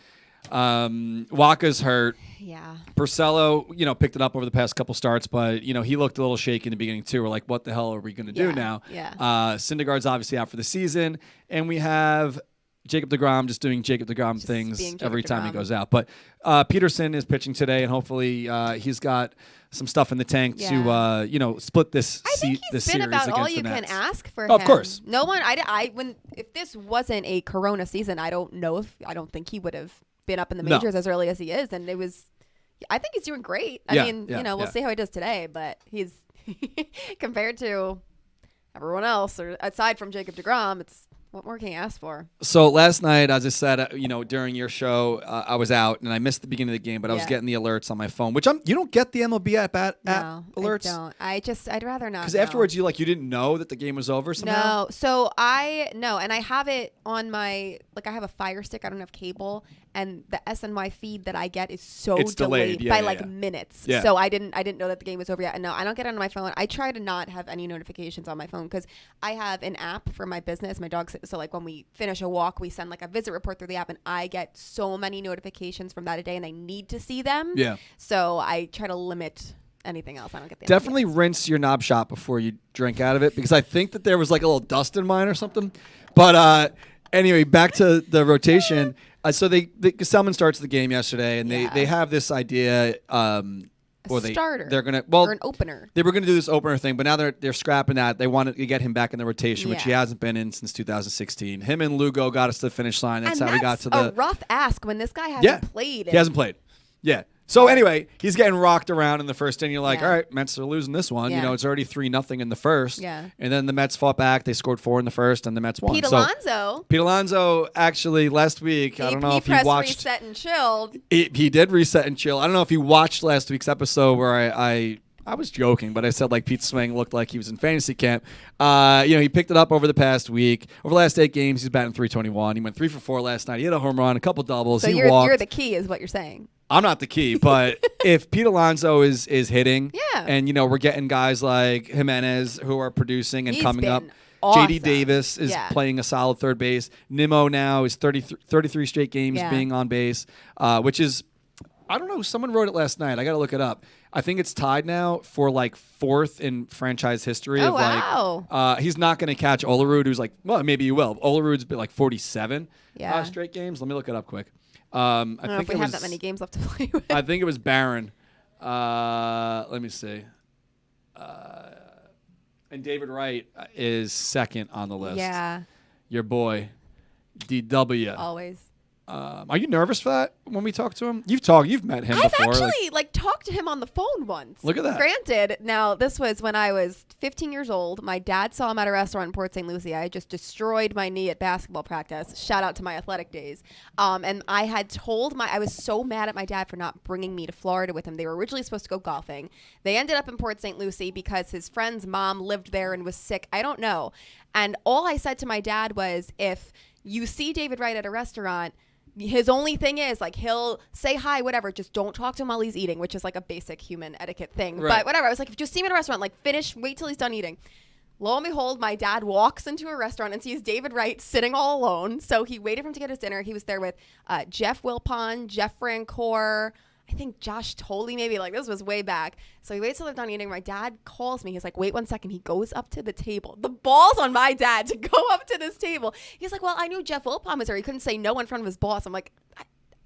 Waka's hurt. Yeah. Porcello, picked it up over the past couple starts, but, he looked a little shaky in the beginning, too. We're like, what the hell are we going to do now? Yeah. Syndergaard's obviously out for the season, and we have Jacob deGrom just doing Jacob deGrom things every time he goes out. But Peterson is pitching today, and hopefully he's got some stuff in the tank to, split this series against the Nats. I think he's been about all you can ask for him. Of course. No one, if this wasn't a Corona season, I don't think he would have been up in the majors as early as he is, and I think he's doing great. I mean, we'll see how he does today, but he's compared to everyone else, or aside from Jacob deGrom, it's what more can you ask for? So last night, as I said, during your show, I was out and I missed the beginning of the game, but I was getting the alerts on my phone, which you don't get the MLB app alerts. I don't. I'd rather not. Because afterwards, you didn't know that the game was over somehow. No, so and I have it on my I have a Fire Stick. I don't have cable, and the SNY feed that I get is so delayed by minutes. Yeah. So I didn't know that the game was over yet. And no, I don't get it on my phone. I try to not have any notifications on my phone because I have an app for my business. My dog's so when we finish a walk, we send a visit report through the app, and I get so many notifications from that a day, and I need to see them. Yeah. So I try to limit anything else. I don't get the Definitely rinse your knob shot before you drink out of it, because I think that there was a little dust in mine or something. But anyway, back to the rotation. So Gsellman starts the game yesterday, and they have this idea. Starter. They're gonna or an opener. They were gonna do this opener thing, but now they're scrapping that. They wanted to get him back in the rotation, which he hasn't been in since 2016. Him and Lugo got us to the finish line. That's how we got to the rough ask when this guy hasn't played. He hasn't played. Yeah. So anyway, he's getting rocked around in the first inning. You're like, all right, Mets are losing this one. Yeah. It's already 3-0 in the first. Yeah. And then the Mets fought back. They scored 4 in the first, and the Mets won. Pete Alonso actually last week. I don't know if he watched. Reset and chilled. He did reset and chill. I don't know if he watched last week's episode where I was joking, but I said Pete Swing looked like he was in fantasy camp. He picked it up over the past week. Over the last 8 games, he's batting .321. He went 3 for 4 last night. He hit a home run, a couple doubles. So walked. You're the key, is what you're saying. I'm not the key, but if Pete Alonso is hitting, and we're getting guys like Gimenez who are producing and coming up. Awesome. JD Davis is playing a solid third base. Nimmo now is 33 straight games being on base, which is, I don't know, someone wrote it last night. I got to look it up. I think it's tied now for 4th in franchise history. He's not going to catch Olerud, who's maybe he will. Olerud's been 47 straight games. Let me look it up quick. I don't know if we have that many games left to play with. I think it was Barron. Let me see. And David Wright is second on the list. Yeah. Your boy, DW. Always. Are you nervous for that when we talk to him? You've met him before. I've actually talked to him on the phone once. Look at that. Granted, now this was when I was 15 years old. My dad saw him at a restaurant in Port St. Lucie. I just destroyed my knee at basketball practice. Shout out to my athletic days. And I had told I was so mad at my dad for not bringing me to Florida with him. They were originally supposed to go golfing. They ended up in Port St. Lucie because his friend's mom lived there and was sick. I don't know. And all I said to my dad was, if you see David Wright at a restaurant, his only thing is like he'll say hi, whatever, just don't talk to him while he's eating, which is like a basic human etiquette thing. Right. But whatever. I was like, just see him at a restaurant, like finish, wait till he's done eating. Lo and behold, my dad walks into a restaurant and sees David Wright sitting all alone. So he waited for him to get his dinner. He was there with Jeff Wilpon, Jeff Francoeur, I think Josh Tolley maybe. Like, this was way back. So he waits till they're done eating. My dad calls me. He's like, wait 1 second. He goes up to the table. The ball's on my dad to go up to this table. He's like, well, I knew Jeff Wilpon was there. He couldn't say no in front of his boss. I'm like,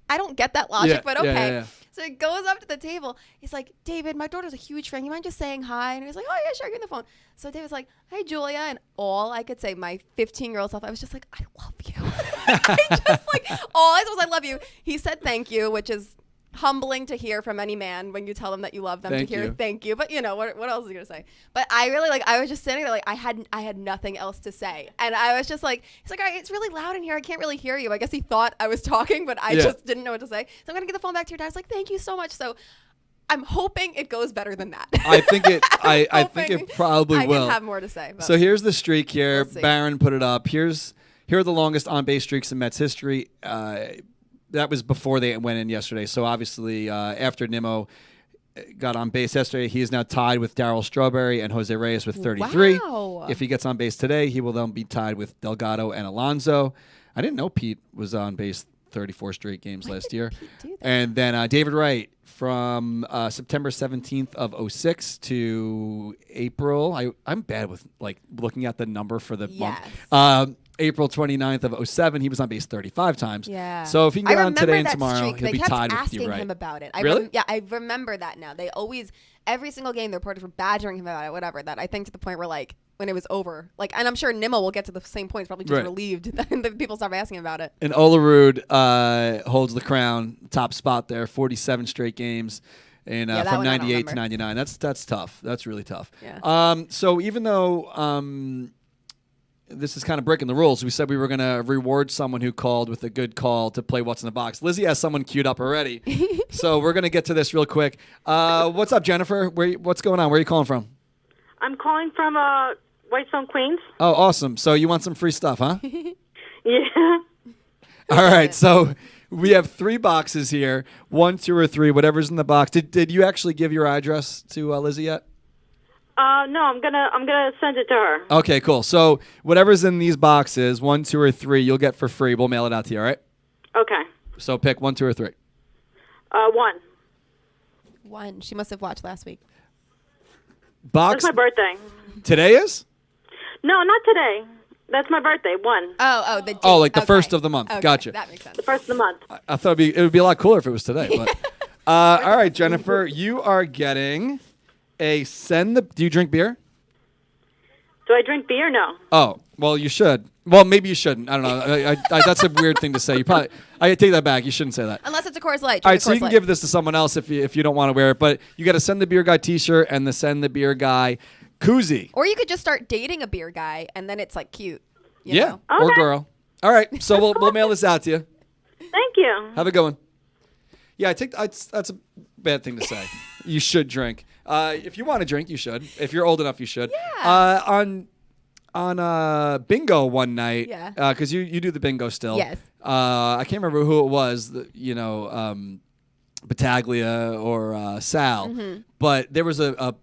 I don't get that logic, but okay. Yeah. So he goes up to the table. He's like, David, my daughter's a huge fan. You mind just saying hi? And he was like, oh, yeah, sure, give me the phone. So David's like, hi, Julia. And all I could say, my 15-year-old self, I was just like, I love you. I just like, all I said was, I love you. He said thank you, which is humbling to hear from any man when you tell them that you love them, Thank to hear you. thank you. But, you know, what else is he going to say? But I really, like, I was just sitting there, like, I had nothing else to say. And I was just like, he's like, all right, it's really loud in here. I can't really hear you. I guess he thought I was talking, but I just didn't know what to say. So I'm going to give the phone back to your dad. I was like, thank you so much. So I'm hoping it goes better than that. I think it. I think it probably will. I can have more to say. But So here's the streak here. We'll see. Barron put it up. Here are the longest on-base streaks in Mets history. That was before they went in yesterday. So obviously, after Nimmo got on base yesterday, he is now tied with Darryl Strawberry and Jose Reyes with 33. Wow. If he gets on base today, he will then be tied with Delgado and Alonso. I didn't know Pete was on base 34 straight games last year. Pete do that? And then David Wright from September 17th of 06 to April. I'm bad with like looking at the number for the month. April 29th of 07, he was on base 35 times. Yeah. So if he can get on today and that tomorrow, streak. he'll They be kept tied with asking you, right? him about it. Really? I remember that now. They always, every single game, the reporters were badgering him about it, whatever. That I think to the point where, like, when it was over, like, and I'm sure Nimmo will get to the same point. He's probably just Right. relieved that people stop asking about it. And Olerud holds the crown, top spot there, 47 straight games. And Yeah, that from one I don't 98 to remember. 99. That's tough. That's really tough. Yeah. So even though this is kind of breaking the rules, we said we were going to reward someone who called with a good call to play What's in the Box. Lizzie has someone queued up already. So we're going to get to this real quick. What's up, Jennifer? What's going on? Where are you calling from? I'm calling from Whitestone, Queens. Oh, awesome. So you want some free stuff, huh? Yeah. All right. So we have 3 boxes here, 1, 2, or 3, whatever's in the box. Did you actually give your address to Lizzie yet? No, I'm gonna send it to her. Okay, cool. So whatever's in these boxes, 1, 2, or 3, you'll get for free. We'll mail it out to you, all right? Okay. So pick 1, 2, or 3. 1. One. She must have watched last week. Box That's my birthday. today is? No, not today. That's my birthday. 1. Oh, the date. Oh, like the Okay. first of the month. Okay, Gotcha. That makes sense. The first of the month. I thought it would be a lot cooler if it was today. But all right, Jennifer, you are getting a Do you drink beer? Do I drink beer? No. Oh, well, you should. Well, maybe you shouldn't. I don't know. That's a weird thing to say. I take that back. You shouldn't say that. Unless it's a Coors Light. All right, Drink a so you Coors can Light. give this to someone else if you don't want to wear it, but you got to Send the Beer Guy T-shirt and the Send the Beer Guy koozie. Or you could just start dating a beer guy, and then it's like cute. You Yeah, know? or Okay. girl. All right, so we'll mail this out to you. Thank you. Have a good one. Yeah, that's a bad thing to say. You should drink. If you want to drink, you should. If you're old enough, you should. Yeah. On bingo one night. Yeah. Because you do the bingo still. Yes. I can't remember who it was. Battaglia or Sal. Mm-hmm. But there was a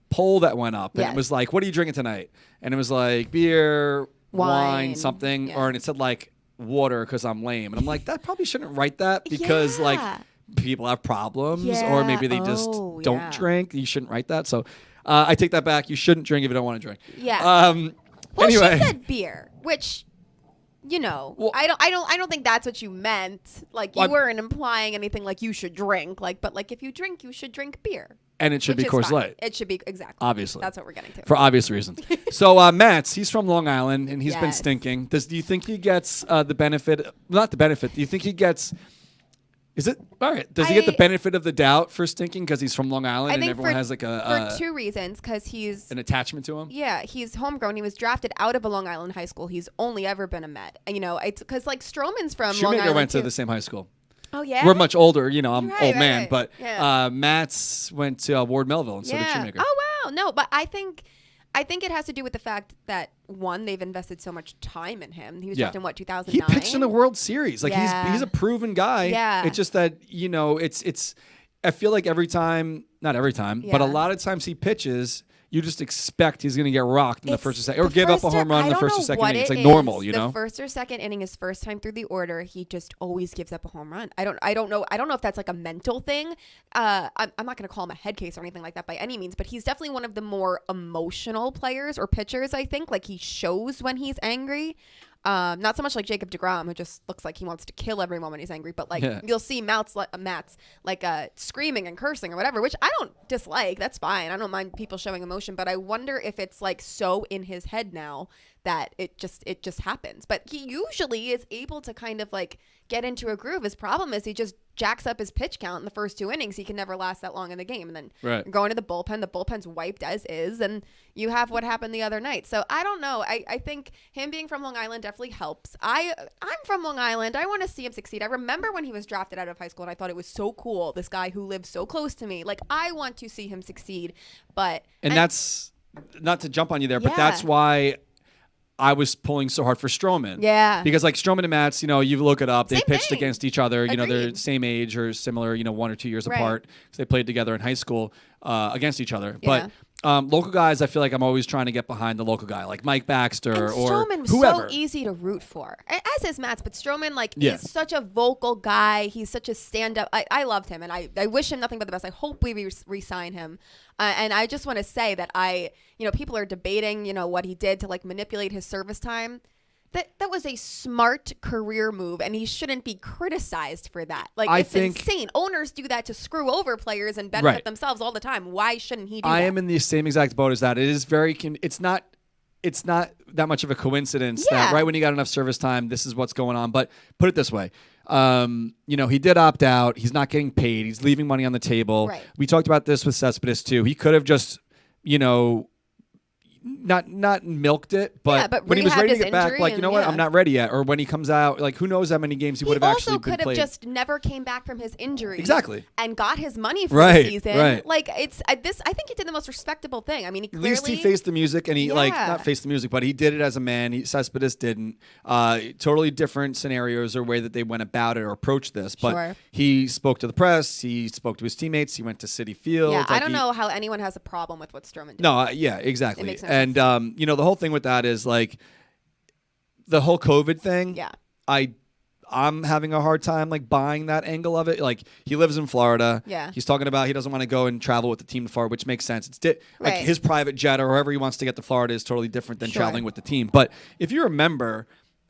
poll that went up, and Yes. it was like, "What are you drinking tonight?" And it was like beer, wine, something, yeah. and it said like water because I'm lame, and I'm like, that probably shouldn't write that because like Yeah. people have problems or Yeah. maybe they just Oh, don't yeah. drink. You shouldn't write that. So I take that back. You shouldn't drink if you don't want to drink. Yeah. Well, Anyway, she said beer, which, Well- I don't think that's what you meant. Like, you Well, weren't implying anything like you should drink. Like, but like if you drink, you should drink beer. and it should Which be is Coors fine. Light. It should be exactly. Obviously. That's what we're getting to. For obvious reasons. So Matz, he's from Long Island and he's been Yes. stinking. Do you think he gets the benefit? Not the benefit. Do you think he gets? Is it all right? Does he get the benefit of the doubt for stinking because he's from Long Island I and think everyone for, has like for 2 reasons, because he's an attachment to him? he's homegrown. He was drafted out of a Long Island high school. He's only ever been a Met. And, it's because like Stroman's from Long Shoemaker Island went to too. the same high school. Oh yeah. We're much older. I'm Right, old right, man, right. but Yeah. Matz went to Ward Melville instead of Shoemaker. Oh wow, no, but I think I think it has to do with the fact that, one, they've invested so much time in him. He was Yeah. drafted in, what, He 2009? pitched in the World Series. Like Yeah. he's a proven guy. Yeah. It's just that, it's I feel like every time, not every time, but a Yeah. lot of times he pitches, you just expect he's going to get rocked in the first or second, or the give up a first home run in the first or second inning. It's like normal, The first or second inning, his first time through the order, he just always gives up a home run. I don't know if that's like a mental thing. I'm not going to call him a head case or anything like that by any means, but he's definitely one of the more emotional players or pitchers, I think. Like, he shows when he's angry. Not so much like Jacob deGrom, who just looks like he wants to kill everyone when he's angry, but like you'll see Matz like screaming and cursing or whatever, which I don't dislike. That's fine. I don't mind people showing emotion, but I wonder if it's like so in his head now that it just happens. But he usually is able to kind of like get into a groove. His problem is he just jacks up his pitch count in the first 2 innings. He can never last that long in the game. And then you're going to the bullpen. The bullpen's wiped as is. And you have what happened the other night. So I don't know. I think him being from Long Island definitely helps. I'm from Long Island. I want to see him succeed. I remember when he was drafted out of high school, and I thought it was so cool. This guy who lives so close to me. Like, I want to see him succeed. But that's not to jump on you there, but Yeah. that's why I was pulling so hard for Stroman. Yeah. Because like Stroman and Matz, you look it up. They Same pitched thing. against each other. They're Agreed. same age or similar, 1 or 2 years Right. apart. Because they played together in high school against each other. Yeah. But local guys, I feel like I'm always trying to get behind the local guy, like Mike Baxter And or Stroman was whoever. so easy to root for, as is Matz. But Stroman, like, Yeah. he's such a vocal guy. He's such a stand-up. I loved him, and I wish him nothing but the best. I hope we re-sign him. And I just want to say that people are debating, what he did to like manipulate his service time. That was a smart career move, and he shouldn't be criticized for that. Like, it's insane. Owners do that to screw over players and benefit themselves all the time. Why shouldn't he do that? I am in the same exact boat as that. It is very. It's not that much of a coincidence that right when he got enough service time, this is what's going on. But put it this way. He did opt out. He's not getting paid. He's leaving money on the table. Right. We talked about this with Cespedes too. He could have just, not milked it, but when he was rehabbed ready to his get back, injury like, you know what, yeah. I'm not ready yet. Or when he comes out, like, who knows how many games he would have actually been played. He also could have just never came back from his injury. Exactly. And got his money for Right, the season. right. Like, I think he did the most respectable thing. I mean, he clearly... At least he faced the music, and he not faced the music, but he did it as a man. Cespedes didn't. Totally different scenarios or way that they went about it or approached this. But he spoke to the press. He spoke to his teammates. He went to Citi Field. Yeah, I don't know how anyone has a problem with what Stroman did. No, yeah, exactly. It makes no and sense. the whole thing with that is like the whole COVID thing. Yeah. I'm having a hard time like buying that angle of it. Like, he lives in Florida. Yeah. He's talking about he doesn't want to go and travel with the team to Florida, which makes sense. It's like Right. his private jet or wherever he wants to get to Florida is totally different than traveling with the team. But if you remember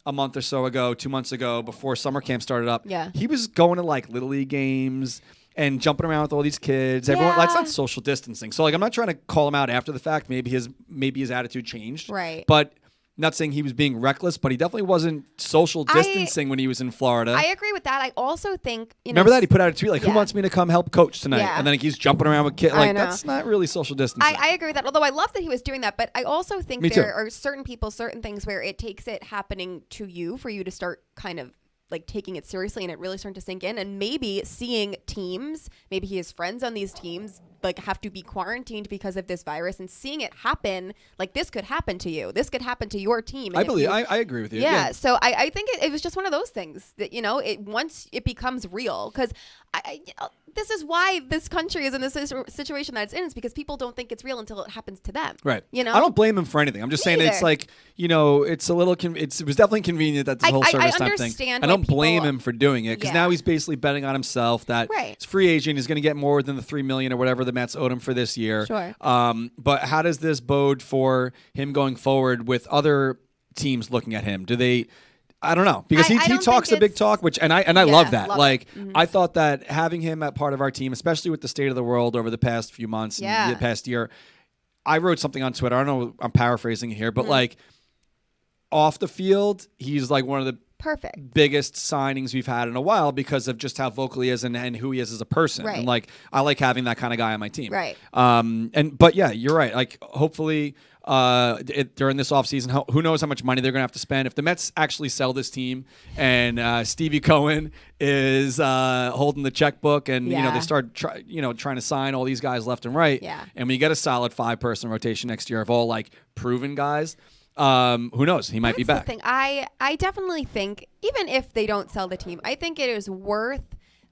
a month or so ago, 2 months ago, before summer camp started up, he was going to like Little League games and jumping around with all these kids. Everyone, that's not social distancing. So like, I'm not trying to call him out after the fact. Maybe his attitude changed. Right. But not saying he was being reckless, but he definitely wasn't social distancing when he was in Florida. I agree with that. I also think, Remember that? He put out a tweet like, who Yeah. wants me to come help coach tonight? Yeah. And then he's jumping around with kids. I Like, know. that's not really social distancing. I agree with that. Although I love that he was doing that, but I also think Me there too. are certain people, certain things where it takes it happening to you for you to start kind of like taking it seriously and it really starting to sink in. And maybe seeing teams, maybe he has friends on these teams, like have to be quarantined because of this virus, and seeing it happen, like this could happen to you. This could happen to your team. And I if believe. you- I agree with you. Yeah, so I think it was just one of those things that, once it becomes real, because this is why this country is in this situation that it's in, is because people don't think it's real until it happens to them. Right. You know? I don't blame him for anything. I'm just saying it's either. like, it's a little, it was definitely convenient that this whole service time thing. understand I why don't blame people- him for doing it because Yeah. now he's basically betting on himself that Right. he's free agent. He's going to get more than the $3 million or whatever the Mets owed him for this year. Sure. But how does this bode for him going forward with other teams looking at him? Do they? I don't know, because I he don't talks think a big it's- talk, which I Yeah, love that. love it. Like, I thought that having him at part of our team, especially with the state of the world over the past few months Yeah. and the past year, I wrote something on Twitter. I don't know, I'm paraphrasing it here, but like off the field, he's like one of the Perfect. biggest signings we've had in a while because of just how vocal he is and who he is as a person. Right. And like, I like having that kind of guy on my team. Right. But yeah, you're right. Like, hopefully, during this offseason, who knows how much money they're going to have to spend. If the Mets actually sell this team and Stevie Cohen is holding the checkbook and they start trying to sign all these guys left and right, and we get a solid 5-person rotation next year of all like proven guys, who knows? He might be back. The thing. I definitely think even if they don't sell the team, I think it is worth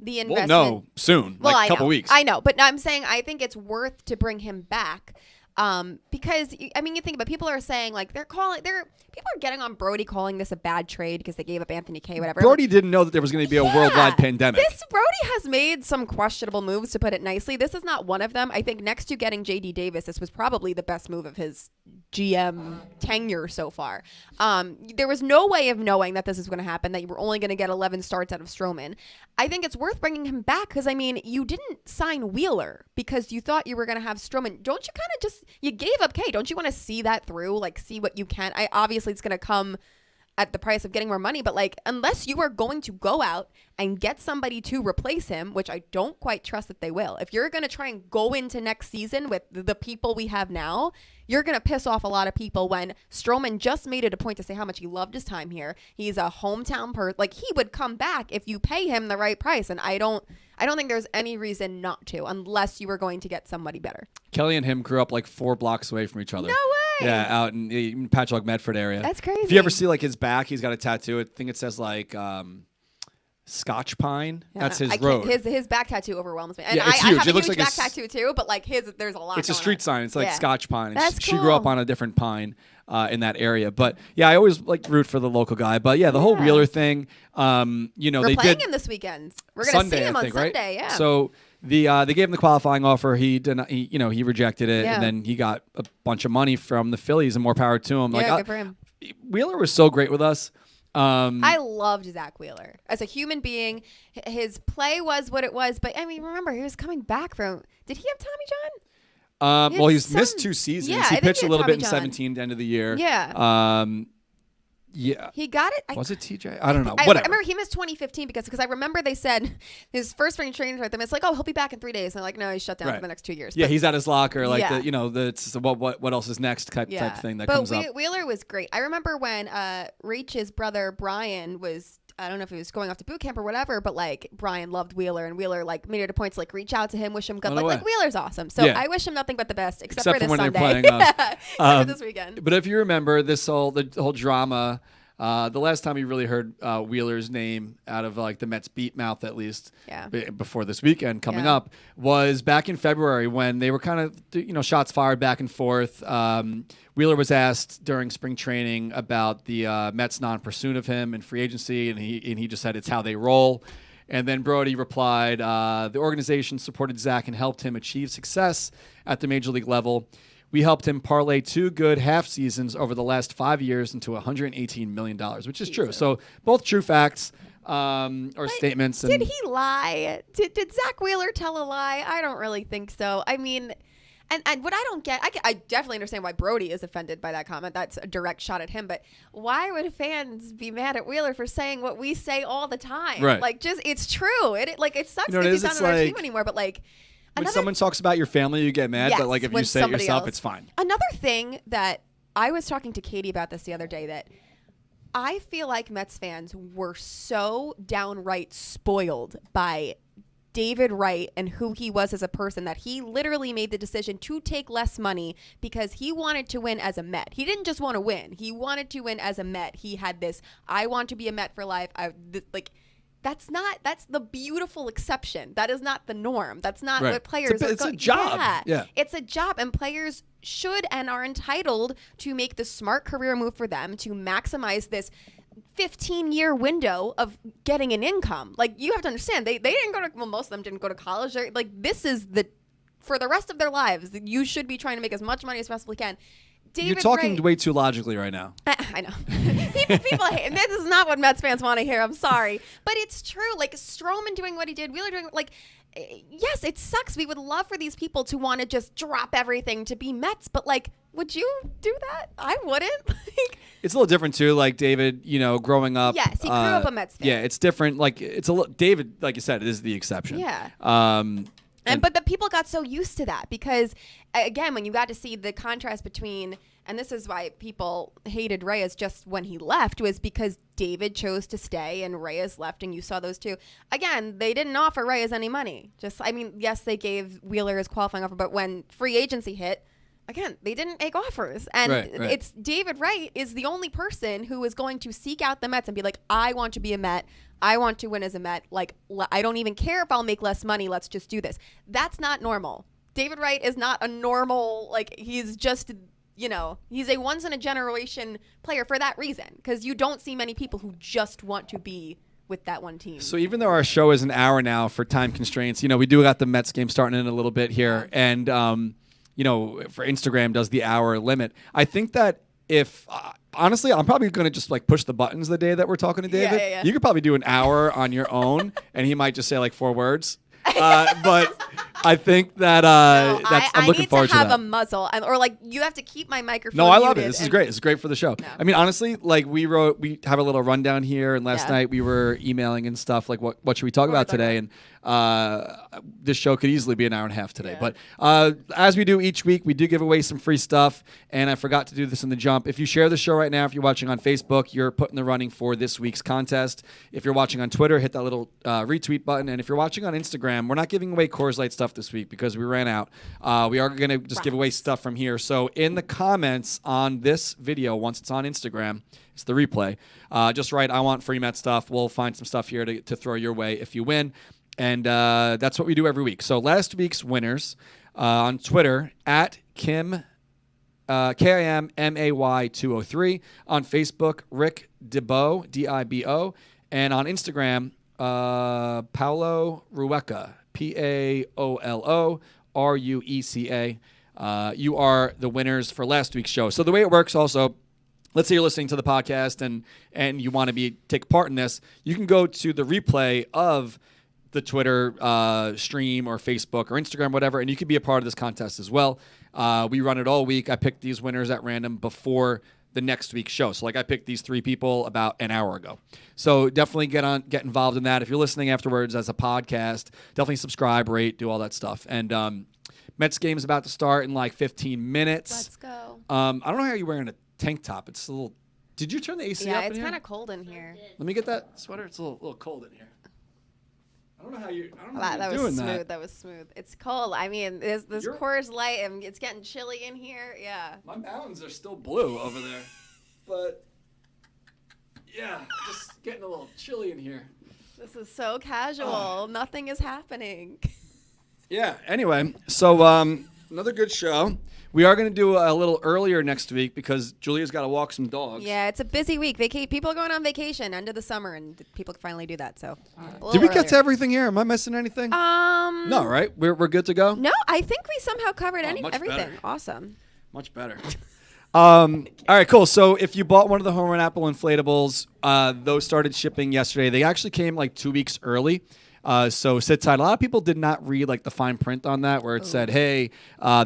the investment. Well, no, soon, Well, like a couple weeks. I know, but I'm saying I think it's worth to bring him back. Because I mean, you think about people are saying like people are getting on Brody calling this a bad trade because they gave up Anthony Kay, whatever. Brody didn't know that there was going to be a worldwide pandemic. Brody has made some questionable moves, to put it nicely. This is not one of them. I think next to getting JD Davis, this was probably the best move of his GM tenure so far. There was no way of knowing that this is going to happen, that you were only going to get 11 starts out of Stroman. I think it's worth bringing him back because, I mean, you didn't sign Wheeler because you thought you were going to have Stroman. Don't you kind of you gave up Kay. Don't you want to see that through? Like, see what you can. Obviously, it's going to come at the price of getting more money, but like, unless you are going to go out and get somebody to replace him, which I don't quite trust that they will. If you're going to try and go into next season with the people we have now, you're going to piss off a lot of people when Stroman just made it a point to say how much he loved his time here. He's a hometown person. Like, he would come back if you pay him the right price. And I don't think there's any reason not to, unless you were going to get somebody better. Kelly and him grew up like 4 blocks away from each other. No way. Yeah, out in the Patchogue Medford area. That's crazy. If you ever see like his back, he's got a tattoo. I think it says like Scotch Pine. Yeah. That's his road. His back tattoo overwhelms me. And yeah, it's I huge. have It a looks huge like back tattoo too, but like there's a lot. It's a street sign. It's like Scotch Pine. And That's she grew up cool. on a different pine in that area. But yeah, I always like root for the local guy. But yeah, the whole Wheeler thing. We're they playing did him this weekend. We're gonna see him on Sunday. Right? Yeah. So they gave him the qualifying offer. He rejected it, and then he got a bunch of money from the Phillies, and more power to him. Yeah, good for him. Wheeler was so great with us. I loved Zach Wheeler as a human being. His play was what it was, but I mean, remember he was coming back from. Did he have Tommy John? Well, he's missed 2 seasons. Yeah, he pitched a little bit in Tommy John. 17 to end of the year. Yeah. Yeah. He got it. Was it TJ? I don't know. I Whatever. remember he missed 2015 because I remember they said his first spring training with them. It's like, oh, he'll be back in 3 days. And they're like, no, he's shut down for the next 2 years. Yeah, he's at his locker, like Yeah. it's what else is next type thing that comes up. But Wheeler was great. I remember when Rach's brother Brian was. I don't know if he was going off to boot camp or whatever, but like Brian loved Wheeler, and Wheeler like made it a point to like reach out to him, wish him good luck. Like Wheeler's awesome, so I wish him nothing but the best, except for this when Sunday. they're playing Except for this weekend. But if you remember the whole drama, the last time you really heard Wheeler's name out of like the Mets beat mouth, at least before this weekend coming up, was back in February when they were kind of shots fired back and forth. Wheeler was asked during spring training about the Mets non-pursuit of him in free agency, and he just said it's how they roll. And then Brody replied, the organization supported Zach and helped him achieve success at the major league level. We helped him parlay 2 good half seasons over the last 5 years into $118 million, which is true. So both true facts or statements. Did he lie? Did Zach Wheeler tell a lie? I don't really think so. I mean... And what I don't get, I definitely understand why Brody is offended by that comment. That's a direct shot at him. But why would fans be mad at Wheeler for saying what we say all the time? Right. Like, it's true. It sucks because he's not on our team anymore. But like, when someone talks about your family, you get mad. Yes, but like if you say it yourself, it's fine. Another thing that I was talking to Katie about this the other day, that I feel like Mets fans were so downright spoiled by David Wright and who he was as a person, that he literally made the decision to take less money because he wanted to win as a Met. He didn't just want to win. He wanted to win as a Met. He had this, I want to be a Met for life. That's the beautiful exception. That is not the norm. That's not what players are. It's a job. Yeah. It's a job, and players should and are entitled to make the smart career move for them to maximize this 15-year window of getting an income. Like, you have to understand, they didn't go to, well, most of them didn't go to college. Like, this is for the rest of their lives, you should be trying to make as much money as possibly can. You're talking way too logically right now. I know. People hate, and this is not what Mets fans want to hear. I'm sorry. But it's true. Like, Stroman doing what he did, Wheeler doing, like, yes, it sucks. We would love for these people to want to just drop everything to be Mets, but like, Would you do that? I wouldn't. Like, It's a little different too. Like David, growing up. yes, he grew up a Mets fan. Yeah, it's different. Like it's a little. David, like you said, is the exception. Yeah. But the people got so used to that because, again, when you got to see the contrast between, and this is why people hated Reyes just when he left, was because David chose to stay and Reyes left, and you saw those two. Again, they didn't offer Reyes any money. Yes, they gave Wheeler his qualifying offer, but when free agency hit, again, they didn't make offers. And Right. it's David Wright is the only person who is going to seek out the Mets and be like, I want to be a Met. I want to win as a Met. Like, I don't even care if I'll make less money. Let's just do this. That's not normal. David Wright is not a normal, like, he's just, he's a once in a generation player for that reason. Because you don't see many people who just want to be with that one team. So even though our show is an hour now for time constraints, we do got the Mets game starting in a little bit here. And, for Instagram does the hour limit. I think that if honestly, I'm probably going to just like push the buttons the day that we're talking to David. Yeah. You could probably do an hour on your own, and he might just say like 4 words. But I think that I'm looking forward to that. I need to have a muzzle, or like you have to keep my microphone. No, I love it. muted This is great. It's great for the show. No. I mean, honestly, like we have a little rundown here, and last night we were emailing and stuff like what should we talk about today, and this show could easily be an hour and a half today. Yeah. But as we do each week, we do give away some free stuff, and I forgot to do this in the jump. If you share the show right now, if you're watching on Facebook, you're put in the running for this week's contest. If you're watching on Twitter, hit that little retweet button, and if you're watching on Instagram, we're not giving away Coors Light stuff this week because we ran out. We are going to just give away stuff from here. So in the comments on this video, once it's on Instagram, it's the replay. Just write, I want free Met stuff. We'll find some stuff here to throw your way if you win. And that's what we do every week. So last week's winners on Twitter, at Kim, KIMMAY 203. On Facebook, Rick Dibo, DIBO. And on Instagram, Paolo Rueca, PAOLO RUECA. You are the winners for last week's show. So the way it works also, let's say you're listening to the podcast and you want to take part in this, you can go to the replay of the Twitter stream or Facebook or Instagram, whatever, and you can be a part of this contest as well. We run it all week. I picked these winners at random before the next week's show. So like I picked these 3 people about an hour ago. So definitely get involved in that. If you're listening afterwards as a podcast, definitely subscribe, rate, do all that stuff. And Mets game is about to start in like 15 minutes. Let's go. I don't know how you're wearing a tank top. It's a little. Did you turn the AC up? Yeah, in it's here? kind of cold in here. Let me get that sweater. It's a little cold in here. I don't know how you. I don't know how That you're was doing smooth. that. That was smooth. It's cold. I mean, this Coors Light, and it's getting chilly in here. Yeah. My mountains are still blue over there, but yeah, just getting a little chilly in here. This is so casual. Nothing is happening. Yeah. Anyway, so another good show. We are going to do a little earlier next week because Julia's got to walk some dogs. Yeah, it's a busy week. People are going on vacation end of the summer, and people can finally do that. So, Did we get to everything here? Am I missing anything? No, right? We're good to go? No, I think we somehow covered much everything. better. Awesome. Much better. All right, cool. So if you bought one of the Home Run Apple inflatables, those started shipping yesterday. They actually came like 2 weeks early. So sit tight. A lot of people did not read like the fine print on that where it said, hey,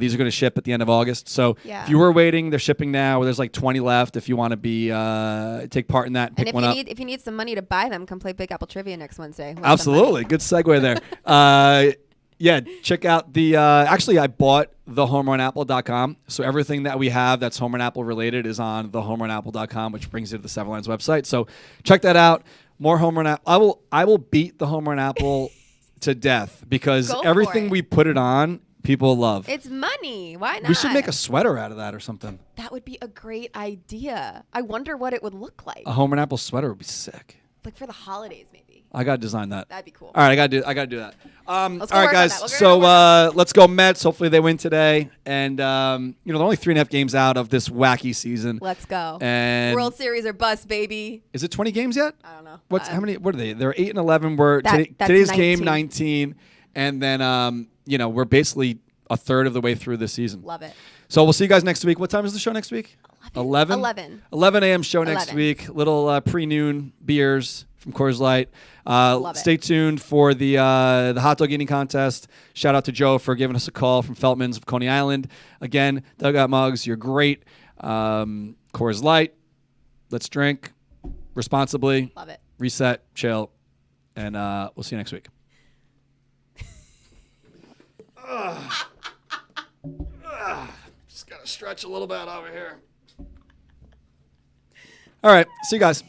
these are going to ship at the end of August. So if you were waiting, they're shipping now. There's like 20 left if you want to take part in that. Pick one up. If you need some money to buy them, come play Big Apple Trivia next Wednesday. Absolutely. Good segue there. Yeah, check out the actually I bought thehomerunapple.com. So everything that we have that's Home Run Apple related is on thehomerunapple.com, which brings you to the Seven Lines website. So check that out. More Home Run Apple. I will beat the Home Run Apple to death because everything we put it on, people love. It's money. Why not? We should make a sweater out of that or something. That would be a great idea. I wonder what it would look like. A Home Run Apple sweater would be sick. Like for the holidays, maybe. I gotta design that. That'd be cool. All right, I gotta do that. All Let's right, work on guys. that. We're So gonna let's go Mets. Hopefully they win today. And they're only 3.5 games out of this wacky season. Let's go. And World Series or bust, baby. is it 20 games yet? I don't know. How many? What are they? They're 8 and 11. We're That's today's 19. game 19, and then we're basically a third of the way through this season. Love it. So we'll see you guys next week. What time is the show next week? 11. 11. 11 a.m. show next 11. week. Little pre-noon beers. from Coors Light. Love it. Stay tuned for the hot dog eating contest. Shout out to Joe for giving us a call from Feltman's of Coney Island. Again, Dugout Mugs, you're great. Coors Light. Let's drink responsibly. Love it. Reset, chill, and we'll see you next week. Just gotta stretch a little bit over here. All right, see you guys.